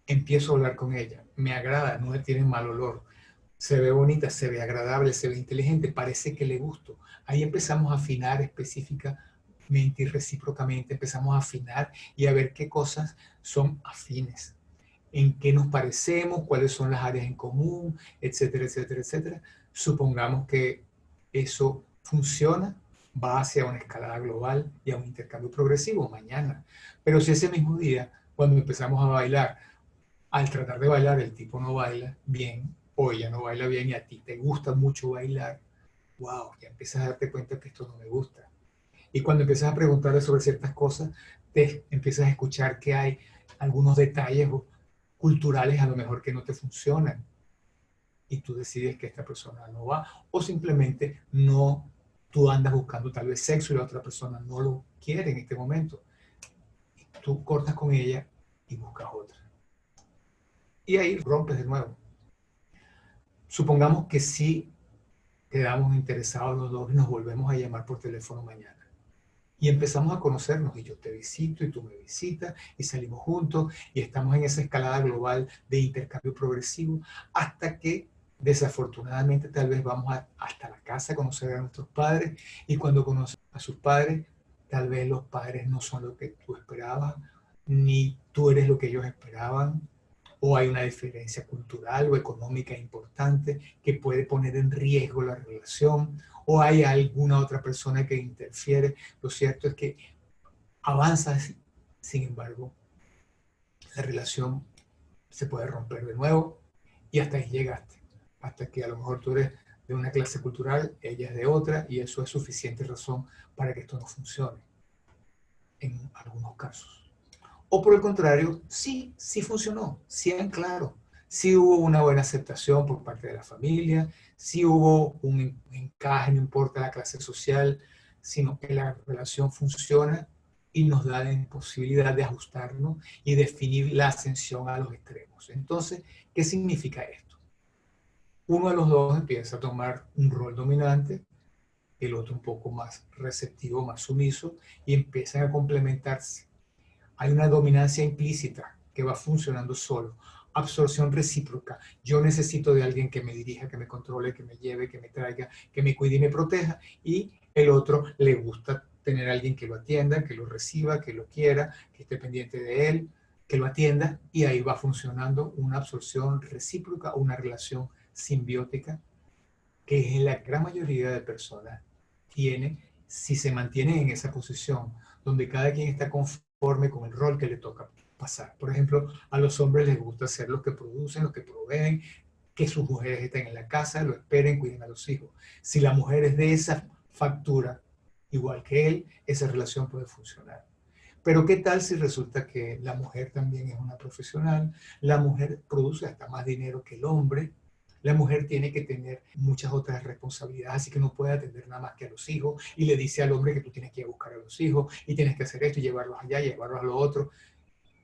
Speaker 1: Empiezo a hablar con ella. Me agrada, no tiene mal olor. Se ve bonita, se ve agradable, se ve inteligente, parece que le gusto. Ahí empezamos a afinar específicamente y recíprocamente, empezamos a afinar y a ver qué cosas son afines, en qué nos parecemos, cuáles son las áreas en común, etcétera, etcétera, etcétera. Supongamos que eso funciona, va hacia una escalada global y a un intercambio progresivo mañana. Pero si ese mismo día, cuando empezamos a bailar, al tratar de bailar el tipo no baila bien, o ella no baila bien y a ti te gusta mucho bailar, wow, ya empiezas a darte cuenta que esto no me gusta. Y cuando empiezas a preguntarle sobre ciertas cosas, te empiezas a escuchar que hay algunos detalles culturales a lo mejor que no te funcionan. Y tú decides que esta persona no va. O simplemente no, tú andas buscando tal vez sexo y la otra persona no lo quiere en este momento. Y tú cortas con ella y buscas otra. Y ahí rompes de nuevo. Supongamos que sí quedamos interesados los dos y nos volvemos a llamar por teléfono mañana. Y empezamos a conocernos y yo te visito y tú me visitas y salimos juntos y estamos en esa escalada global de intercambio progresivo hasta que desafortunadamente tal vez vamos hasta la casa a conocer a nuestros padres y cuando conoces a sus padres tal vez los padres no son lo que tú esperabas ni tú eres lo que ellos esperaban o hay una diferencia cultural o económica importante que puede poner en riesgo la relación, o hay alguna otra persona que interfiere. Lo cierto es que avanzas, sin embargo, la relación se puede romper de nuevo y hasta ahí llegaste. Hasta que a lo mejor tú eres de una clase cultural, ella es de otra, y eso es suficiente razón para que esto no funcione en algunos casos. O por el contrario, sí, sí funcionó, sí claro, sí hubo una buena aceptación por parte de la familia, sí hubo un encaje, no importa la clase social, sino que la relación funciona y nos da la posibilidad de ajustarnos y definir la ascensión a los extremos. Entonces, ¿qué significa esto? Uno de los dos empieza a tomar un rol dominante, el otro un poco más receptivo, más sumiso, y empiezan a complementarse. Hay una dominancia implícita que va funcionando solo. absorción recíproca. Yo necesito de alguien que me dirija, que me controle, que me lleve, que me traiga, que me cuide y me proteja, y el otro le gusta tener a alguien que lo atienda, que lo reciba, que lo quiera, que esté pendiente de él, que lo atienda, y ahí va funcionando una absorción recíproca, una relación simbiótica que en la gran mayoría de personas tiene, si se mantiene en esa posición, donde cada quien está conforme con el rol que le toca pasar. Por ejemplo, a los hombres les gusta ser los que producen, los que proveen, que sus mujeres estén en la casa, lo esperen, cuiden a los hijos. Si la mujer es de esa factura, igual que él, esa relación puede funcionar. Pero ¿qué tal si resulta que la mujer también es una profesional? La mujer produce hasta más dinero que el hombre. La mujer tiene que tener muchas otras responsabilidades, así que no puede atender nada más que a los hijos, y le dice al hombre que tú tienes que ir a buscar a los hijos y tienes que hacer esto y llevarlos allá, y llevarlos a lo otro.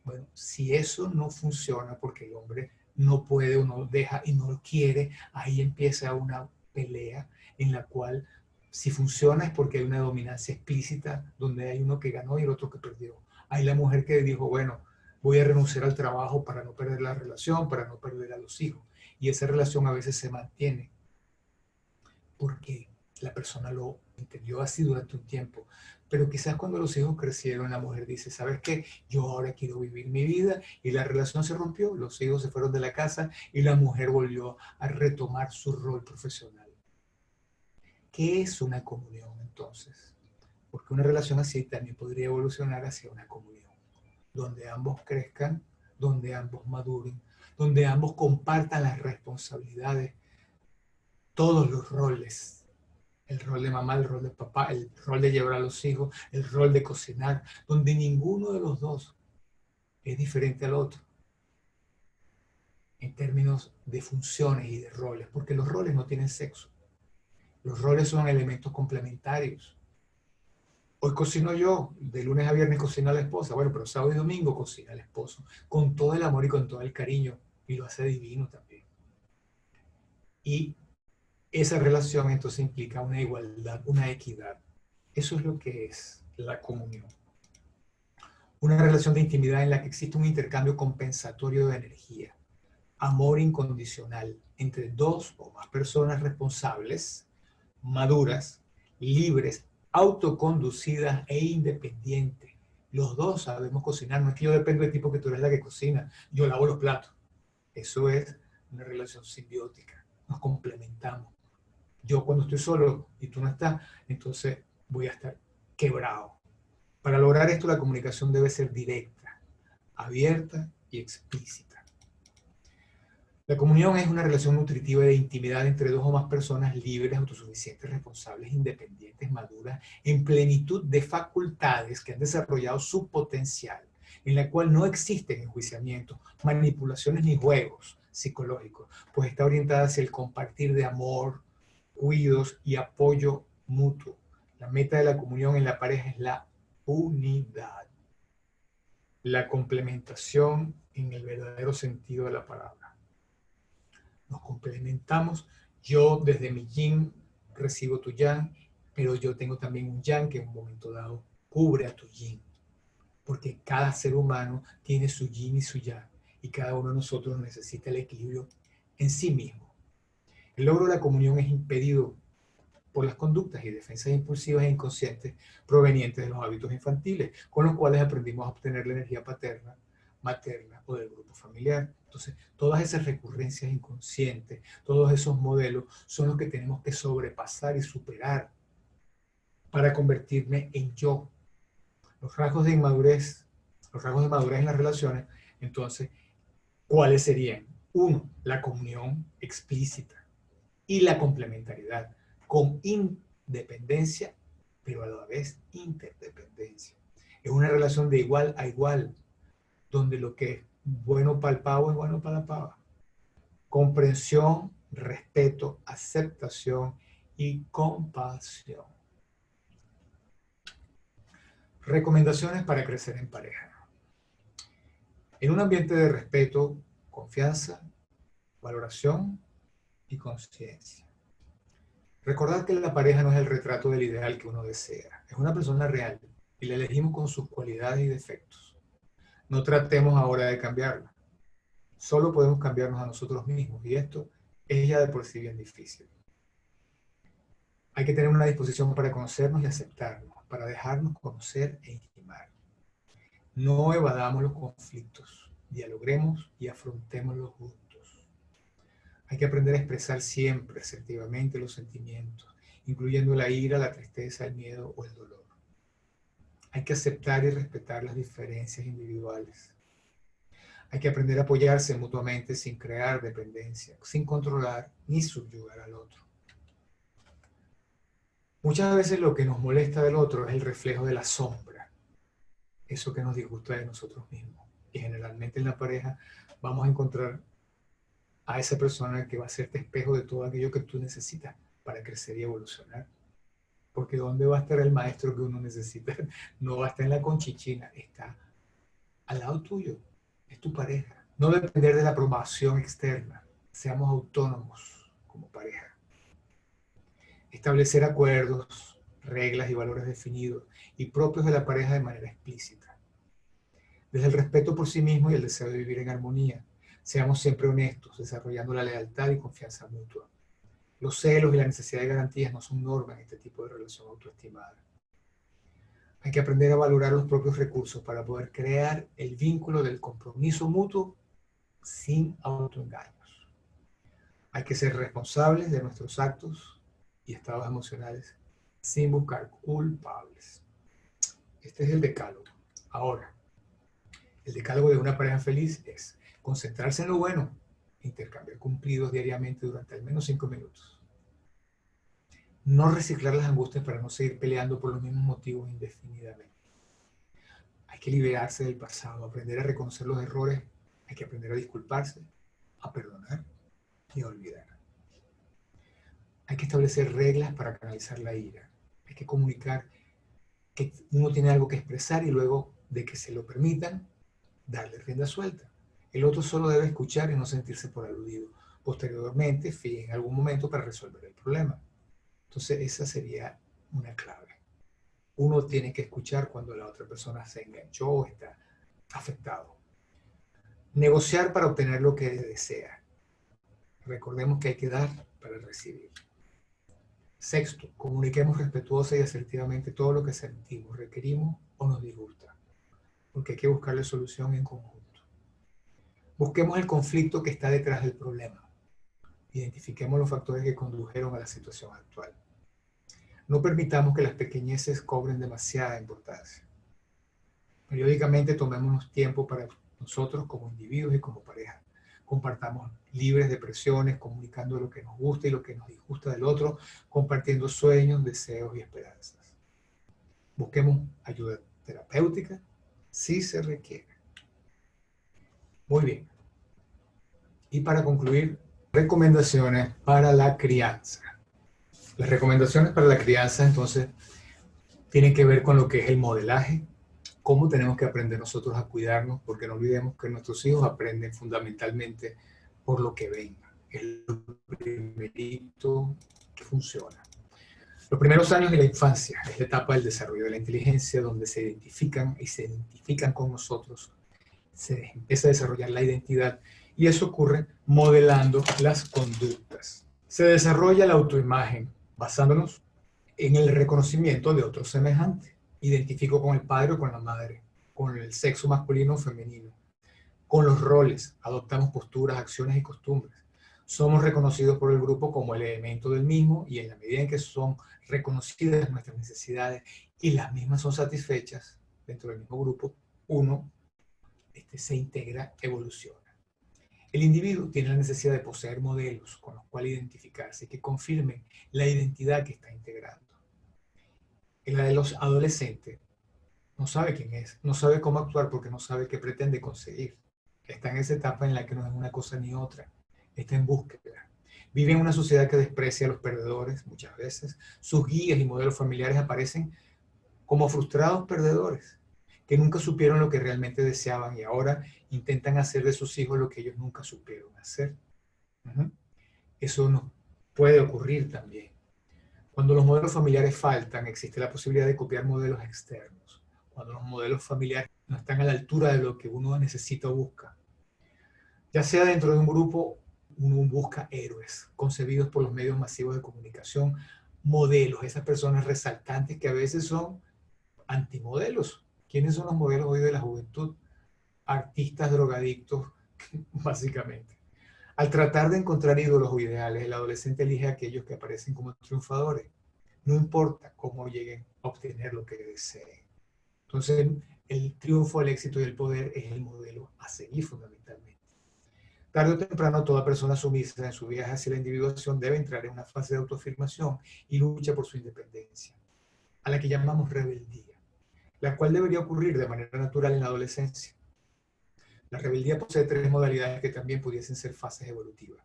Speaker 1: Bueno, si eso no funciona porque el hombre no puede o no deja y no lo quiere, ahí empieza una pelea en la cual, si funciona, es porque hay una dominancia explícita donde hay uno que ganó y el otro que perdió. Hay la mujer que dijo, bueno, voy a renunciar al trabajo para no perder la relación, para no perder a los hijos. Y esa relación a veces se mantiene porque la persona lo entendió así durante un tiempo. Pero quizás cuando los hijos crecieron, la mujer dice, ¿sabes qué? Yo ahora quiero vivir mi vida, y la relación se rompió, los hijos se fueron de la casa y la mujer volvió a retomar su rol profesional. ¿Qué es una comunión entonces? Porque una relación así también podría evolucionar hacia una comunión, donde ambos crezcan, donde ambos maduren, donde ambos compartan las responsabilidades, todos los roles: el rol de mamá, el rol de papá, el rol de llevar a los hijos, el rol de cocinar, donde ninguno de los dos es diferente al otro en términos de funciones y de roles, porque los roles no tienen sexo. Los roles son elementos complementarios. Hoy cocino yo, de lunes a viernes cocina la esposa, bueno, pero sábado y domingo cocina el esposo, con todo el amor y con todo el cariño, y lo hace divino también. Y esa relación entonces implica una igualdad, una equidad. Eso es lo que es la comunión. Una relación de intimidad en la que existe un intercambio compensatorio de energía, amor incondicional entre dos o más personas responsables, maduras, libres, autoconducidas e independientes. Los dos sabemos cocinar. No es que yo dependo de ti porque tú eres la que cocina, yo lavo los platos. Eso es una relación simbiótica. Nos complementamos. Yo cuando estoy solo y tú no estás, entonces voy a estar quebrado. Para lograr esto, la comunicación debe ser directa, abierta y explícita. La comunión es una relación nutritiva de intimidad entre dos o más personas libres, autosuficientes, responsables, independientes, maduras, en plenitud de facultades que han desarrollado su potencial, en la cual no existen enjuiciamientos, manipulaciones ni juegos psicológicos, pues está orientada hacia el compartir de amor, cuidados y apoyo mutuo. La meta de la comunión en la pareja es la unidad, la complementación en el verdadero sentido de la palabra. Nos complementamos. Yo desde mi yin recibo tu yang, pero yo tengo también un yang que en un momento dado cubre a tu yin, porque cada ser humano tiene su yin y su yang, y cada uno de nosotros necesita el equilibrio en sí mismo. El logro de la comunión es impedido por las conductas y defensas impulsivas e inconscientes provenientes de los hábitos infantiles, con los cuales aprendimos a obtener la energía paterna, materna o del grupo familiar. Entonces, todas esas recurrencias inconscientes, todos esos modelos son los que tenemos que sobrepasar y superar para convertirme en yo. Los rasgos de inmadurez, los rasgos de madurez en las relaciones, entonces, ¿cuáles serían? Uno, la comunión explícita y la complementariedad, con independencia, pero a la vez interdependencia. Es una relación de igual a igual, donde lo que es bueno para el pavo es bueno para la pava. Comprensión, respeto, aceptación y compasión. Recomendaciones para crecer en pareja. En un ambiente de respeto, confianza, valoración y conciencia. Recordad que la pareja no es el retrato del ideal que uno desea. Es una persona real y la elegimos con sus cualidades y defectos. No tratemos ahora de cambiarla. Solo podemos cambiarnos a nosotros mismos y esto es ya de por sí bien difícil. Hay que tener una disposición para conocernos y aceptarnos, para dejarnos conocer e intimar. No evadamos los conflictos, dialoguemos y afrontémoslos juntos. Hay que aprender a expresar siempre asertivamente los sentimientos, incluyendo la ira, la tristeza, el miedo o el dolor. Hay que aceptar y respetar las diferencias individuales. Hay que aprender a apoyarse mutuamente sin crear dependencia, sin controlar ni subyugar al otro. Muchas veces lo que nos molesta del otro es el reflejo de la sombra, eso que nos disgusta de nosotros mismos. Y generalmente en la pareja vamos a encontrar a esa persona que va a hacerte espejo de todo aquello que tú necesitas para crecer y evolucionar. Porque ¿dónde va a estar el maestro que uno necesita? No va a estar en la conchichina, está al lado tuyo, es tu pareja. No depender de la aprobación externa, seamos autónomos como pareja. Establecer acuerdos, reglas y valores definidos y propios de la pareja de manera explícita. Desde el respeto por sí mismo y el deseo de vivir en armonía, seamos siempre honestos, desarrollando la lealtad y confianza mutua. Los celos y la necesidad de garantías no son normas en este tipo de relación autoestimada. Hay que aprender a valorar los propios recursos para poder crear el vínculo del compromiso mutuo sin autoengaños. Hay que ser responsables de nuestros actos y estados emocionales sin buscar culpables. Este es el decálogo. Ahora, el decálogo de una pareja feliz es concentrarse en lo bueno, intercambiar cumplidos diariamente durante al menos 5 minutos. No reciclar las angustias para no seguir peleando por los mismos motivos indefinidamente. Hay que liberarse del pasado, aprender a reconocer los errores, hay que aprender a disculparse, a perdonar y a olvidar. Hay que establecer reglas para canalizar la ira. Hay que comunicar que uno tiene algo que expresar y luego de que se lo permitan, darle rienda suelta. El otro solo debe escuchar y no sentirse por aludido. Posteriormente, en algún momento para resolver el problema. Entonces, esa sería una clave. Uno tiene que escuchar cuando la otra persona se enganchó o está afectado. Negociar para obtener lo que desea. Recordemos que hay que dar para recibir. Sexto, comuniquemos respetuosa y asertivamente todo lo que sentimos, requerimos o nos disgusta, porque hay que buscarle solución en conjunto. Busquemos el conflicto que está detrás del problema. Identifiquemos los factores que condujeron a la situación actual. No permitamos que las pequeñeces cobren demasiada importancia. Periódicamente tomémonos tiempo para nosotros como individuos y como pareja. Compartamos libres de presiones, comunicando lo que nos gusta y lo que nos disgusta del otro, compartiendo sueños, deseos y esperanzas. Busquemos ayuda terapéutica si se requiere. Muy bien. Y para concluir, recomendaciones para la crianza. Las recomendaciones para la crianza, entonces, tienen que ver con lo que es el modelaje, cómo tenemos que aprender nosotros a cuidarnos, porque no olvidemos que nuestros hijos aprenden fundamentalmente por lo que ven. Es lo primerito que funciona. Los primeros años de la infancia es la etapa del desarrollo de la inteligencia, donde se identifican con nosotros, se empieza a desarrollar la identidad, y eso ocurre modelando las conductas. Se desarrolla la autoimagen, basándonos en el reconocimiento de otros semejantes. Identifico con el padre o con la madre, con el sexo masculino o femenino, con los roles, adoptamos posturas, acciones y costumbres. Somos reconocidos por el grupo como el elemento del mismo y en la medida en que son reconocidas nuestras necesidades y las mismas son satisfechas dentro del mismo grupo, uno se integra, evoluciona. El individuo tiene la necesidad de poseer modelos con los cuales identificarse y que confirmen la identidad que está integrando. En la de los adolescentes, no sabe quién es, no sabe cómo actuar porque no sabe qué pretende conseguir. Está en esa etapa en la que no es una cosa ni otra, está en búsqueda. Vive en una sociedad que desprecia a los perdedores muchas veces. Sus guías y modelos familiares aparecen como frustrados perdedores, que nunca supieron lo que realmente deseaban y ahora intentan hacer de sus hijos lo que ellos nunca supieron hacer. Eso nos puede ocurrir también. Cuando los modelos familiares faltan, existe la posibilidad de copiar modelos externos. Cuando los modelos familiares no están a la altura de lo que uno necesita o busca. Ya sea dentro de un grupo, uno busca héroes concebidos por los medios masivos de comunicación, modelos, esas personas resaltantes que a veces son antimodelos. ¿Quiénes son los modelos hoy de la juventud? Artistas drogadictos, básicamente. Al tratar de encontrar ídolos o ideales, el adolescente elige a aquellos que aparecen como triunfadores. No importa cómo lleguen a obtener lo que deseen. Entonces, el triunfo, el éxito y el poder es el modelo a seguir fundamentalmente. Tarde o temprano, toda persona sumisa en su viaje hacia la individuación debe entrar en una fase de autoafirmación y lucha por su independencia, a la que llamamos rebeldía, la cual debería ocurrir de manera natural en la adolescencia. La rebeldía posee tres modalidades que también pudiesen ser fases evolutivas.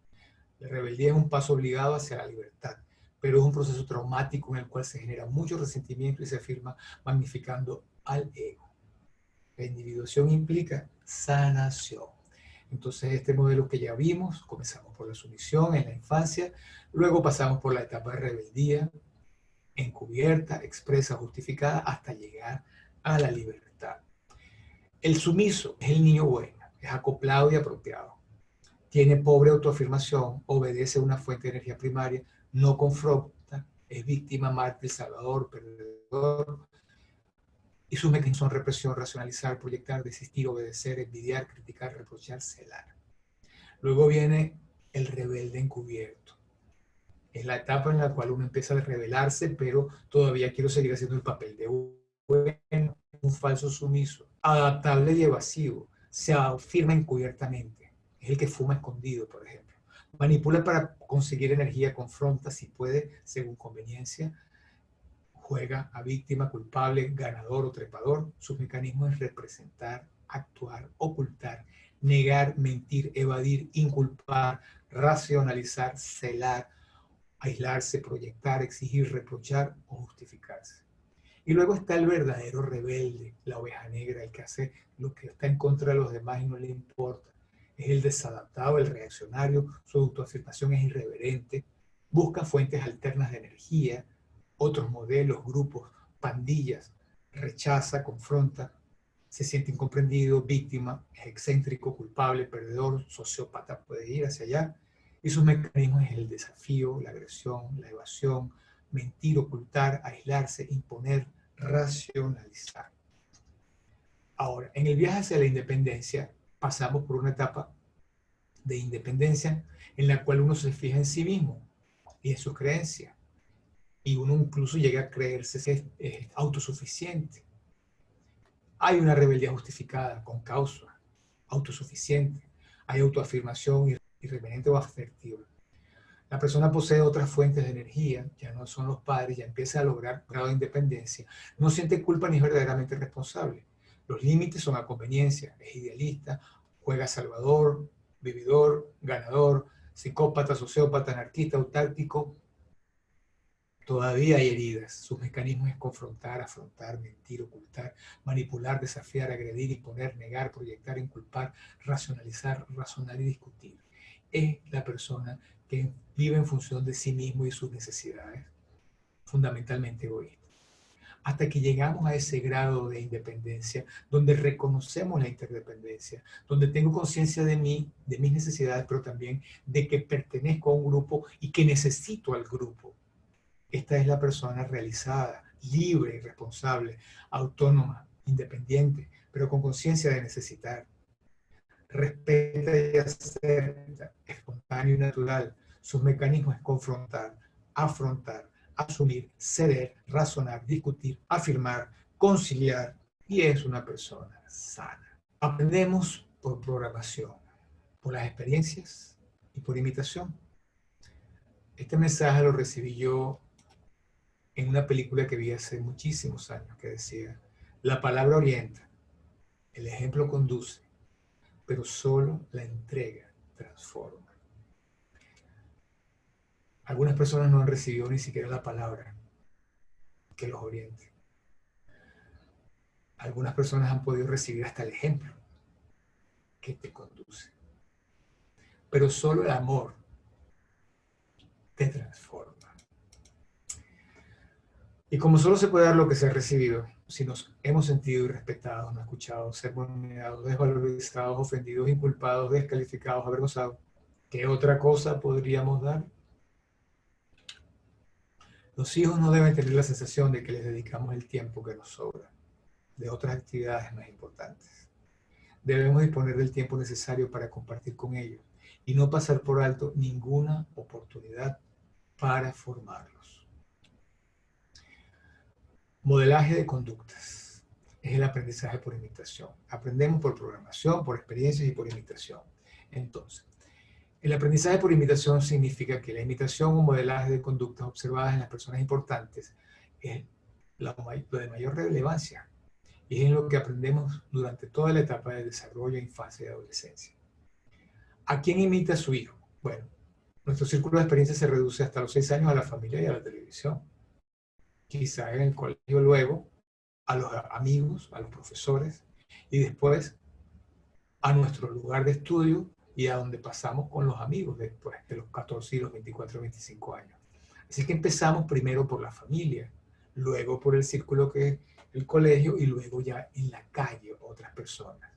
Speaker 1: La rebeldía es un paso obligado hacia la libertad, pero es un proceso traumático en el cual se genera mucho resentimiento y se afirma magnificando al ego. La individuación implica sanación. Entonces, este modelo que ya vimos, comenzamos por la sumisión en la infancia, luego pasamos por la etapa de rebeldía, encubierta, expresa, justificada, hasta llegar a la libertad. El sumiso es el niño bueno, es acoplado y apropiado. Tiene pobre autoafirmación, obedece a una fuente de energía primaria, no confronta, es víctima, mártir, salvador, perdedor, y sus mecanismos son represión, racionalizar, proyectar, desistir, obedecer, envidiar, criticar, reprochar, celar. Luego viene el rebelde encubierto. Es la etapa en la cual uno empieza a rebelarse, pero todavía quiero seguir haciendo el papel de un falso sumiso, adaptable y evasivo. Se afirma encubiertamente. Es el que fuma escondido, por ejemplo. Manipula para conseguir energía, confronta si puede, según conveniencia. Juega a víctima, culpable, ganador o trepador. Sus mecanismos es representar, actuar, ocultar, negar, mentir, evadir, inculpar, racionalizar, celar, aislarse, proyectar, exigir, reprochar o justificarse. Y luego está el verdadero rebelde, la oveja negra, el que hace lo que está en contra de los demás y no le importa. Es el desadaptado, el reaccionario, su autoafirmación es irreverente, busca fuentes alternas de energía, otros modelos, grupos, pandillas, rechaza, confronta, se siente incomprendido, víctima, es excéntrico, culpable, perdedor, sociópata, puede ir hacia allá. Y sus mecanismos es el desafío, la agresión, la evasión, mentir, ocultar, aislarse, imponer, racionalizar. Ahora, en el viaje hacia la independencia, pasamos por una etapa de independencia en la cual uno se fija en sí mismo y en sus creencias. Y uno incluso llega a creerse que es autosuficiente. Hay una rebeldía justificada, con causa, autosuficiente. Hay autoafirmación irreverente o afectiva. La persona posee otras fuentes de energía, ya no son los padres, ya empieza a lograr grado de independencia. No siente culpa ni es verdaderamente responsable. Los límites son a conveniencia, es idealista, juega salvador, vividor, ganador, psicópata, sociópata, anarquista, autárquico. Todavía hay heridas. Sus mecanismos es confrontar, afrontar, mentir, ocultar, manipular, desafiar, agredir, imponer, negar, proyectar, inculpar, racionalizar, razonar y discutir. Es la persona que vive en función de sí mismo y sus necesidades, fundamentalmente egoísta. Hasta que llegamos a ese grado de independencia, donde reconocemos la interdependencia, donde tengo conciencia de mí, de mis necesidades, pero también de que pertenezco a un grupo y que necesito al grupo. Esta es la persona realizada, libre y responsable, autónoma, independiente, pero con conciencia de necesitar. Respeta y acepta, espontáneo y natural. Sus mecanismos es confrontar, afrontar, asumir, ceder, razonar, discutir, afirmar, conciliar, y es una persona sana. Aprendemos por programación, por las experiencias y por imitación. Este mensaje lo recibí yo en una película que vi hace muchísimos años que decía, la palabra orienta, el ejemplo conduce, pero solo la entrega transforma. Algunas personas no han recibido ni siquiera la palabra que los oriente. Algunas personas han podido recibir hasta el ejemplo que te conduce. Pero solo el amor te transforma. Y como solo se puede dar lo que se ha recibido, si nos hemos sentido irrespetados, no escuchados, sermoneados, desvalorizados, ofendidos, inculpados, descalificados, avergonzados, ¿qué otra cosa podríamos dar? Los hijos no deben tener la sensación de que les dedicamos el tiempo que nos sobra, de otras actividades más importantes. Debemos disponer del tiempo necesario para compartir con ellos y no pasar por alto ninguna oportunidad para formarlos. Modelaje de conductas. Es el aprendizaje por imitación. Aprendemos por programación, por experiencias y por imitación. Entonces, el aprendizaje por imitación significa que la imitación o modelaje de conductas observadas en las personas importantes es lo de mayor relevancia y es en lo que aprendemos durante toda la etapa de desarrollo, infancia y adolescencia. ¿A quién imita a su hijo? Bueno, nuestro círculo de experiencia se reduce hasta los 6 años a la familia y a la televisión. Quizá en el colegio luego, a los amigos, a los profesores y después a nuestro lugar de estudio y a donde pasamos con los amigos después de los 14 y los 24 25 años. Así que empezamos primero por la familia, luego por el círculo que es el colegio y luego ya en la calle otras personas.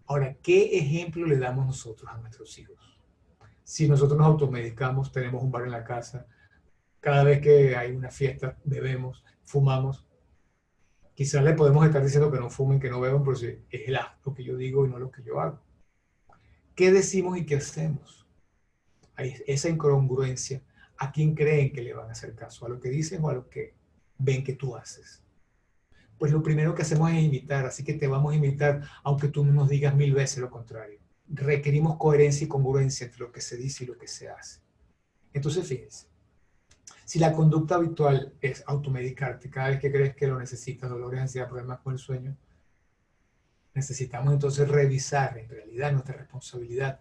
Speaker 1: Ahora, ¿qué ejemplo le damos nosotros a nuestros hijos? Si nosotros nos automedicamos, tenemos un bar en la casa, cada vez que hay una fiesta bebemos, fumamos, quizás le podemos estar diciendo que no fumen, que no beban, pero si es lo que yo digo y no lo que yo hago. ¿Qué decimos y qué hacemos? Hay esa incongruencia. ¿A quién creen que le van a hacer caso? ¿A lo que dicen o a lo que ven que tú haces? Pues lo primero que hacemos es imitar, así que te vamos a imitar aunque tú no nos digas 1000 veces lo contrario. Requerimos coherencia y congruencia entre lo que se dice y lo que se hace. Entonces, fíjense, si la conducta habitual es automedicarte cada vez que crees que lo necesitas, dolores, ansiedad, problemas con el sueño, necesitamos entonces revisar en realidad nuestra responsabilidad,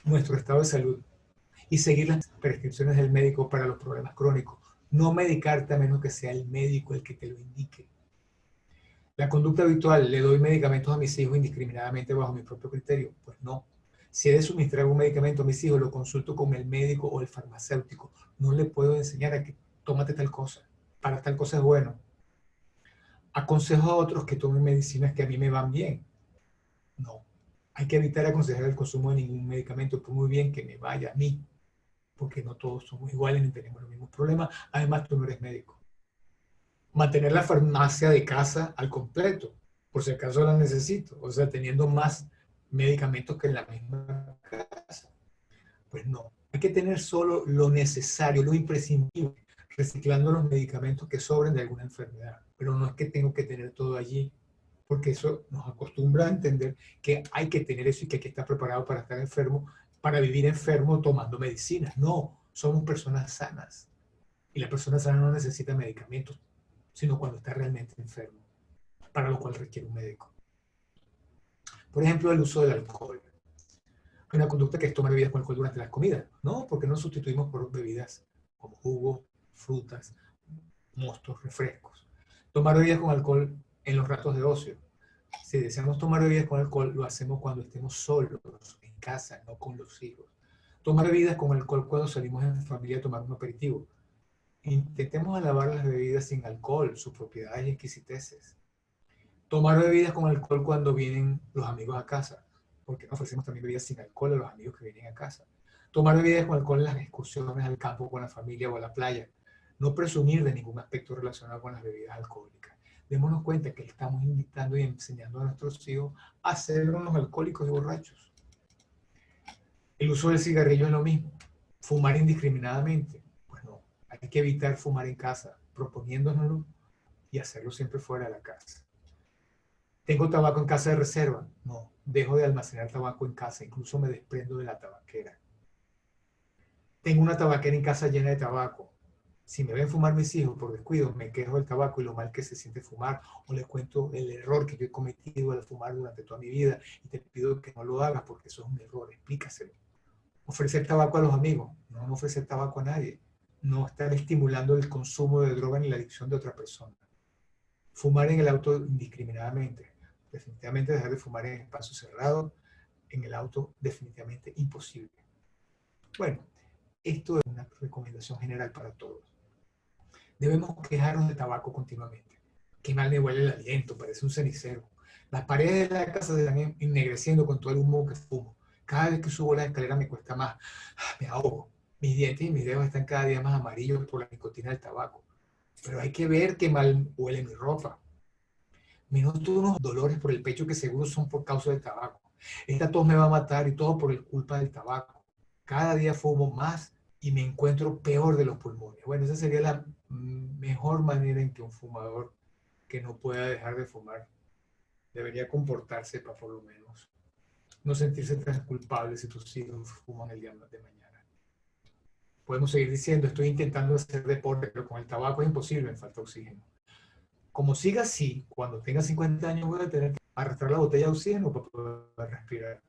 Speaker 1: nuestro estado de salud y seguir las prescripciones del médico para los problemas crónicos. No medicarte a menos que sea el médico el que te lo indique. La conducta habitual, ¿le doy medicamentos a mis hijos indiscriminadamente bajo mi propio criterio? Pues no. Si he de suministrar un medicamento a mis hijos, lo consulto con el médico o el farmacéutico. No le puedo enseñar a que tómate tal cosa. Para tal cosa es bueno. ¿Aconsejo a otros que tomen medicinas que a mí me van bien? No. Hay que evitar aconsejar el consumo de ningún medicamento, por muy bien que me vaya a mí, porque no todos somos iguales ni tenemos los mismos problemas. Además, tú no eres médico. Mantener la farmacia de casa al completo, por si acaso la necesito, o sea, teniendo más medicamentos que en la misma casa. Pues no, hay que tener solo lo necesario, lo imprescindible, reciclando los medicamentos que sobren de alguna enfermedad. Pero no es que tengo que tener todo allí, porque eso nos acostumbra a entender que hay que tener eso y que hay que estar preparado para estar enfermo, para vivir enfermo tomando medicinas. No, somos personas sanas. Y la persona sana no necesita medicamentos, sino cuando está realmente enfermo, para lo cual requiere un médico. Por ejemplo, el uso del alcohol. Hay una conducta que es tomar bebidas con alcohol durante las comidas. No, porque no sustituimos por bebidas como jugo, frutas, mostos, refrescos. Tomar bebidas con alcohol en los ratos de ocio. Si deseamos tomar bebidas con alcohol, lo hacemos cuando estemos solos, en casa, no con los hijos. Tomar bebidas con alcohol cuando salimos en familia a tomar un aperitivo. Intentemos alabar las bebidas sin alcohol, sus propiedades y exquisiteces. Tomar bebidas con alcohol cuando vienen los amigos a casa, porque no ofrecemos también bebidas sin alcohol a los amigos que vienen a casa. Tomar bebidas con alcohol en las excursiones al campo con la familia o a la playa. No presumir de ningún aspecto relacionado con las bebidas alcohólicas. Démonos cuenta que estamos invitando y enseñando a nuestros hijos a ser unos alcohólicos y borrachos. El uso del cigarrillo es lo mismo. Fumar indiscriminadamente. Pues no, hay que evitar fumar en casa, proponiéndonoslo y hacerlo siempre fuera de la casa. ¿Tengo tabaco en casa de reserva? No, dejo de almacenar tabaco en casa, incluso me desprendo de la tabaquera. Tengo una tabaquera en casa llena de tabaco. Si me ven fumar mis hijos por descuido, me quejo del tabaco y lo mal que se siente fumar, o les cuento el error que yo he cometido al fumar durante toda mi vida y te pido que no lo hagas porque eso es un error, explícaselo. Ofrecer tabaco a los amigos, no ofrecer tabaco a nadie. No estar estimulando el consumo de droga ni la adicción de otra persona. Fumar en el auto indiscriminadamente. Definitivamente dejar de fumar en espacios cerrados, en el auto definitivamente imposible. Bueno, esto es una recomendación general para todos. Debemos quejarnos de tabaco continuamente. Qué mal me huele el aliento, parece un cenicero. Las paredes de la casa se están ennegreciendo con todo el humo que fumo. Cada vez que subo la escalera me cuesta más. Me ahogo. Mis dientes y mis dedos están cada día más amarillos por la nicotina del tabaco. Pero hay que ver qué mal huele mi ropa. Me noto unos dolores por el pecho que seguro son por causa del tabaco. Esta tos me va a matar y todo por culpa del tabaco. Cada día fumo más y me encuentro peor de los pulmones. Bueno, esa sería la mejor manera en que un fumador que no pueda dejar de fumar debería comportarse para por lo menos no sentirse tan culpable si tus hijos fuman el día de mañana. Podemos seguir diciendo, estoy intentando hacer deporte, pero con el tabaco es imposible, me falta oxígeno. Como siga así, cuando tenga 50 años voy a tener que arrastrar la botella de oxígeno para poder respirar.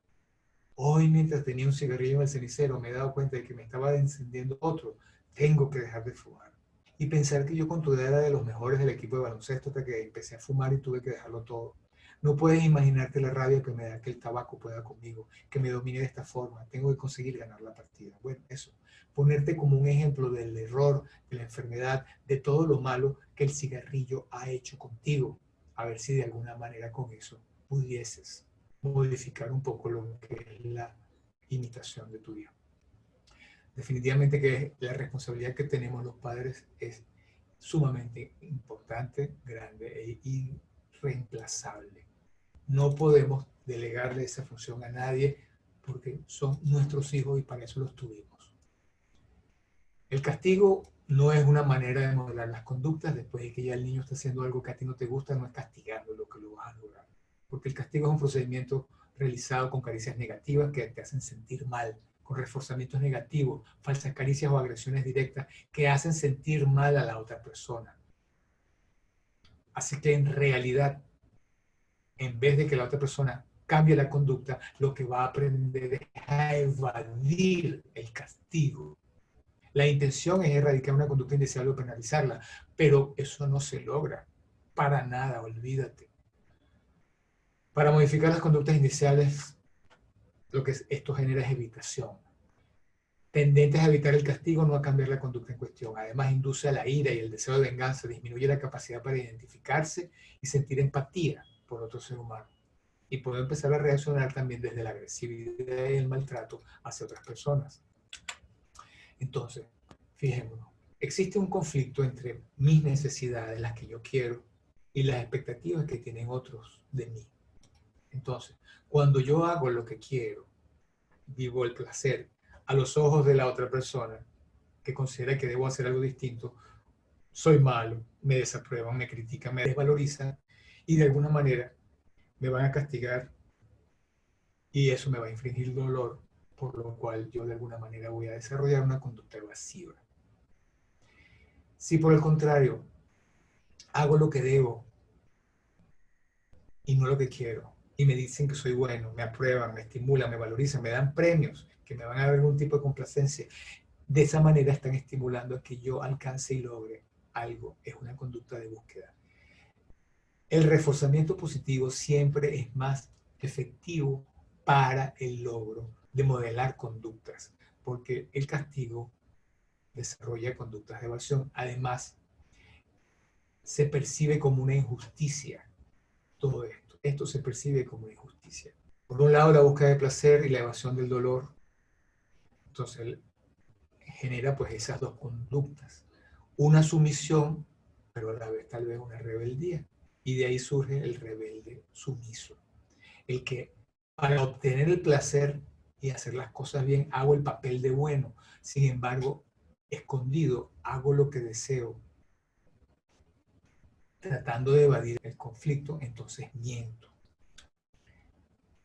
Speaker 1: Hoy, mientras tenía un cigarrillo en el cenicero, me he dado cuenta de que me estaba encendiendo otro. Tengo que dejar de fumar. Y pensar que yo con tu edad era de los mejores del equipo de baloncesto hasta que empecé a fumar y tuve que dejarlo todo. No puedes imaginarte la rabia que me da que el tabaco pueda conmigo, que me domine de esta forma. Tengo que conseguir ganar la partida. Bueno, eso. Ponerte como un ejemplo del error, de la enfermedad, de todo lo malo que el cigarrillo ha hecho contigo. A ver si de alguna manera con eso pudieses modificar un poco lo que es la imitación de tu hijo. Definitivamente que la responsabilidad que tenemos los padres es sumamente importante, grande e irreemplazable. No podemos delegarle esa función a nadie porque son nuestros hijos y para eso los tuvimos. El castigo no es una manera de modelar las conductas. Después de que ya el niño está haciendo algo que a ti no te gusta, no es castigando lo que lo vas a lograr. Porque el castigo es un procedimiento realizado con caricias negativas que te hacen sentir mal, con reforzamientos negativos, falsas caricias o agresiones directas que hacen sentir mal a la otra persona. Así que en realidad, en vez de que la otra persona cambie la conducta, lo que va a aprender es a evadir el castigo. La intención es erradicar una conducta indeseable o penalizarla, pero eso no se logra. Para nada, olvídate. Para modificar las conductas indeseables, lo que esto genera es evitación. Tendentes a evitar el castigo, no a cambiar la conducta en cuestión. Además, induce a la ira y el deseo de venganza, disminuye la capacidad para identificarse y sentir empatía por otro ser humano. Y puede empezar a reaccionar también desde la agresividad y el maltrato hacia otras personas. Entonces, fijémonos, existe un conflicto entre mis necesidades, las que yo quiero, y las expectativas que tienen otros de mí. Entonces, cuando yo hago lo que quiero, vivo el placer a los ojos de la otra persona, que considera que debo hacer algo distinto, soy malo, me desaprueban, me critican, me desvalorizan, y de alguna manera me van a castigar, y eso me va a infligir dolor, por lo cual yo de alguna manera voy a desarrollar una conducta evasiva. Si por el contrario hago lo que debo y no lo que quiero, y me dicen que soy bueno, me aprueban, me estimulan, me valorizan, me dan premios, que me van a dar algún tipo de complacencia, de esa manera están estimulando a que yo alcance y logre algo. Es una conducta de búsqueda. El reforzamiento positivo siempre es más efectivo para el logro de modelar conductas, porque el castigo desarrolla conductas de evasión. Además, se percibe como una injusticia todo esto. Esto se percibe como una injusticia. Por un lado, la búsqueda de placer y la evasión del dolor. Entonces, genera pues esas dos conductas. Una sumisión, pero a la vez tal vez una rebeldía. Y de ahí surge el rebelde sumiso. El que para obtener el placer y hacer las cosas bien, hago el papel de bueno. Sin embargo, escondido, hago lo que deseo, tratando de evadir el conflicto, entonces miento.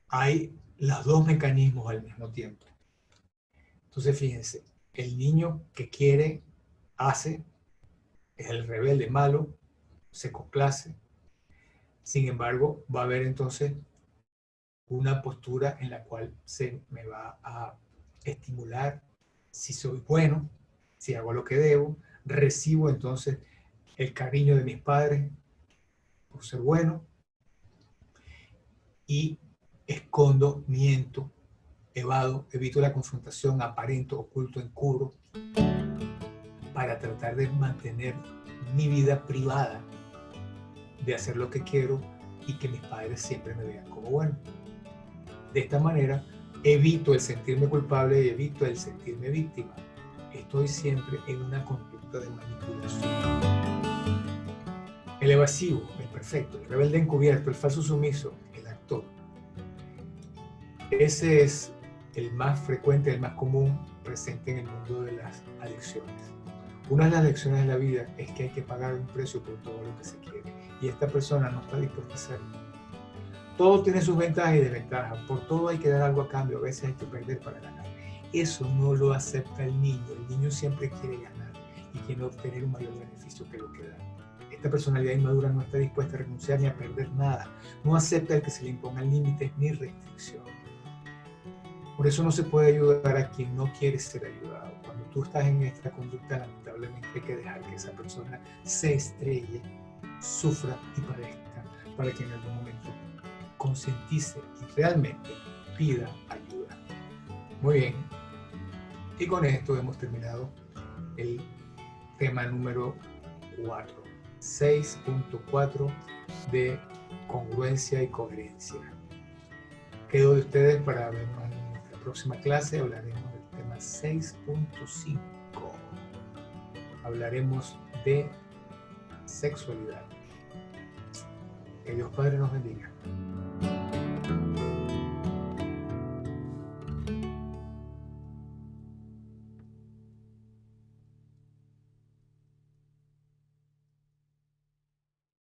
Speaker 1: Hay los dos mecanismos al mismo tiempo. Entonces, fíjense, el niño que quiere, hace, es el rebelde malo, se complace. Sin embargo, va a haber entonces una postura en la cual se me va a estimular si soy bueno, si hago lo que debo, recibo entonces el cariño de mis padres por ser bueno y escondo, miento, evado, evito la confrontación, aparento, oculto, encubro para tratar de mantener mi vida privada de hacer lo que quiero y que mis padres siempre me vean como bueno. De esta manera, evito el sentirme culpable y evito el sentirme víctima. Estoy siempre en una conducta de manipulación. El evasivo, el perfecto, el rebelde encubierto, el falso sumiso, el actor. Ese es el más frecuente, el más común presente en el mundo de las adicciones. Una de las lecciones de la vida es que hay que pagar un precio por todo lo que se quiere. Y esta persona no está dispuesta a hacerlo. Todo tiene sus ventajas y desventajas. Por todo hay que dar algo a cambio. A veces hay que perder para ganar. Eso no lo acepta el niño. El niño siempre quiere ganar y quiere obtener un mayor beneficio que lo que da. Esta personalidad inmadura no está dispuesta a renunciar ni a perder nada. No acepta el que se le impongan límites ni restricciones. Por eso no se puede ayudar a quien no quiere ser ayudado. Cuando tú estás en esta conducta, lamentablemente hay que dejar que esa persona se estrelle, sufra y padezca, para que en algún momento concientice y realmente pida ayuda. Muy bien. Y con esto hemos terminado el tema número 4. 6.4 de congruencia y coherencia. Quedo de ustedes para vernos en nuestra próxima clase. Hablaremos del tema 6.5. Hablaremos de sexualidad. Que Dios Padre nos bendiga.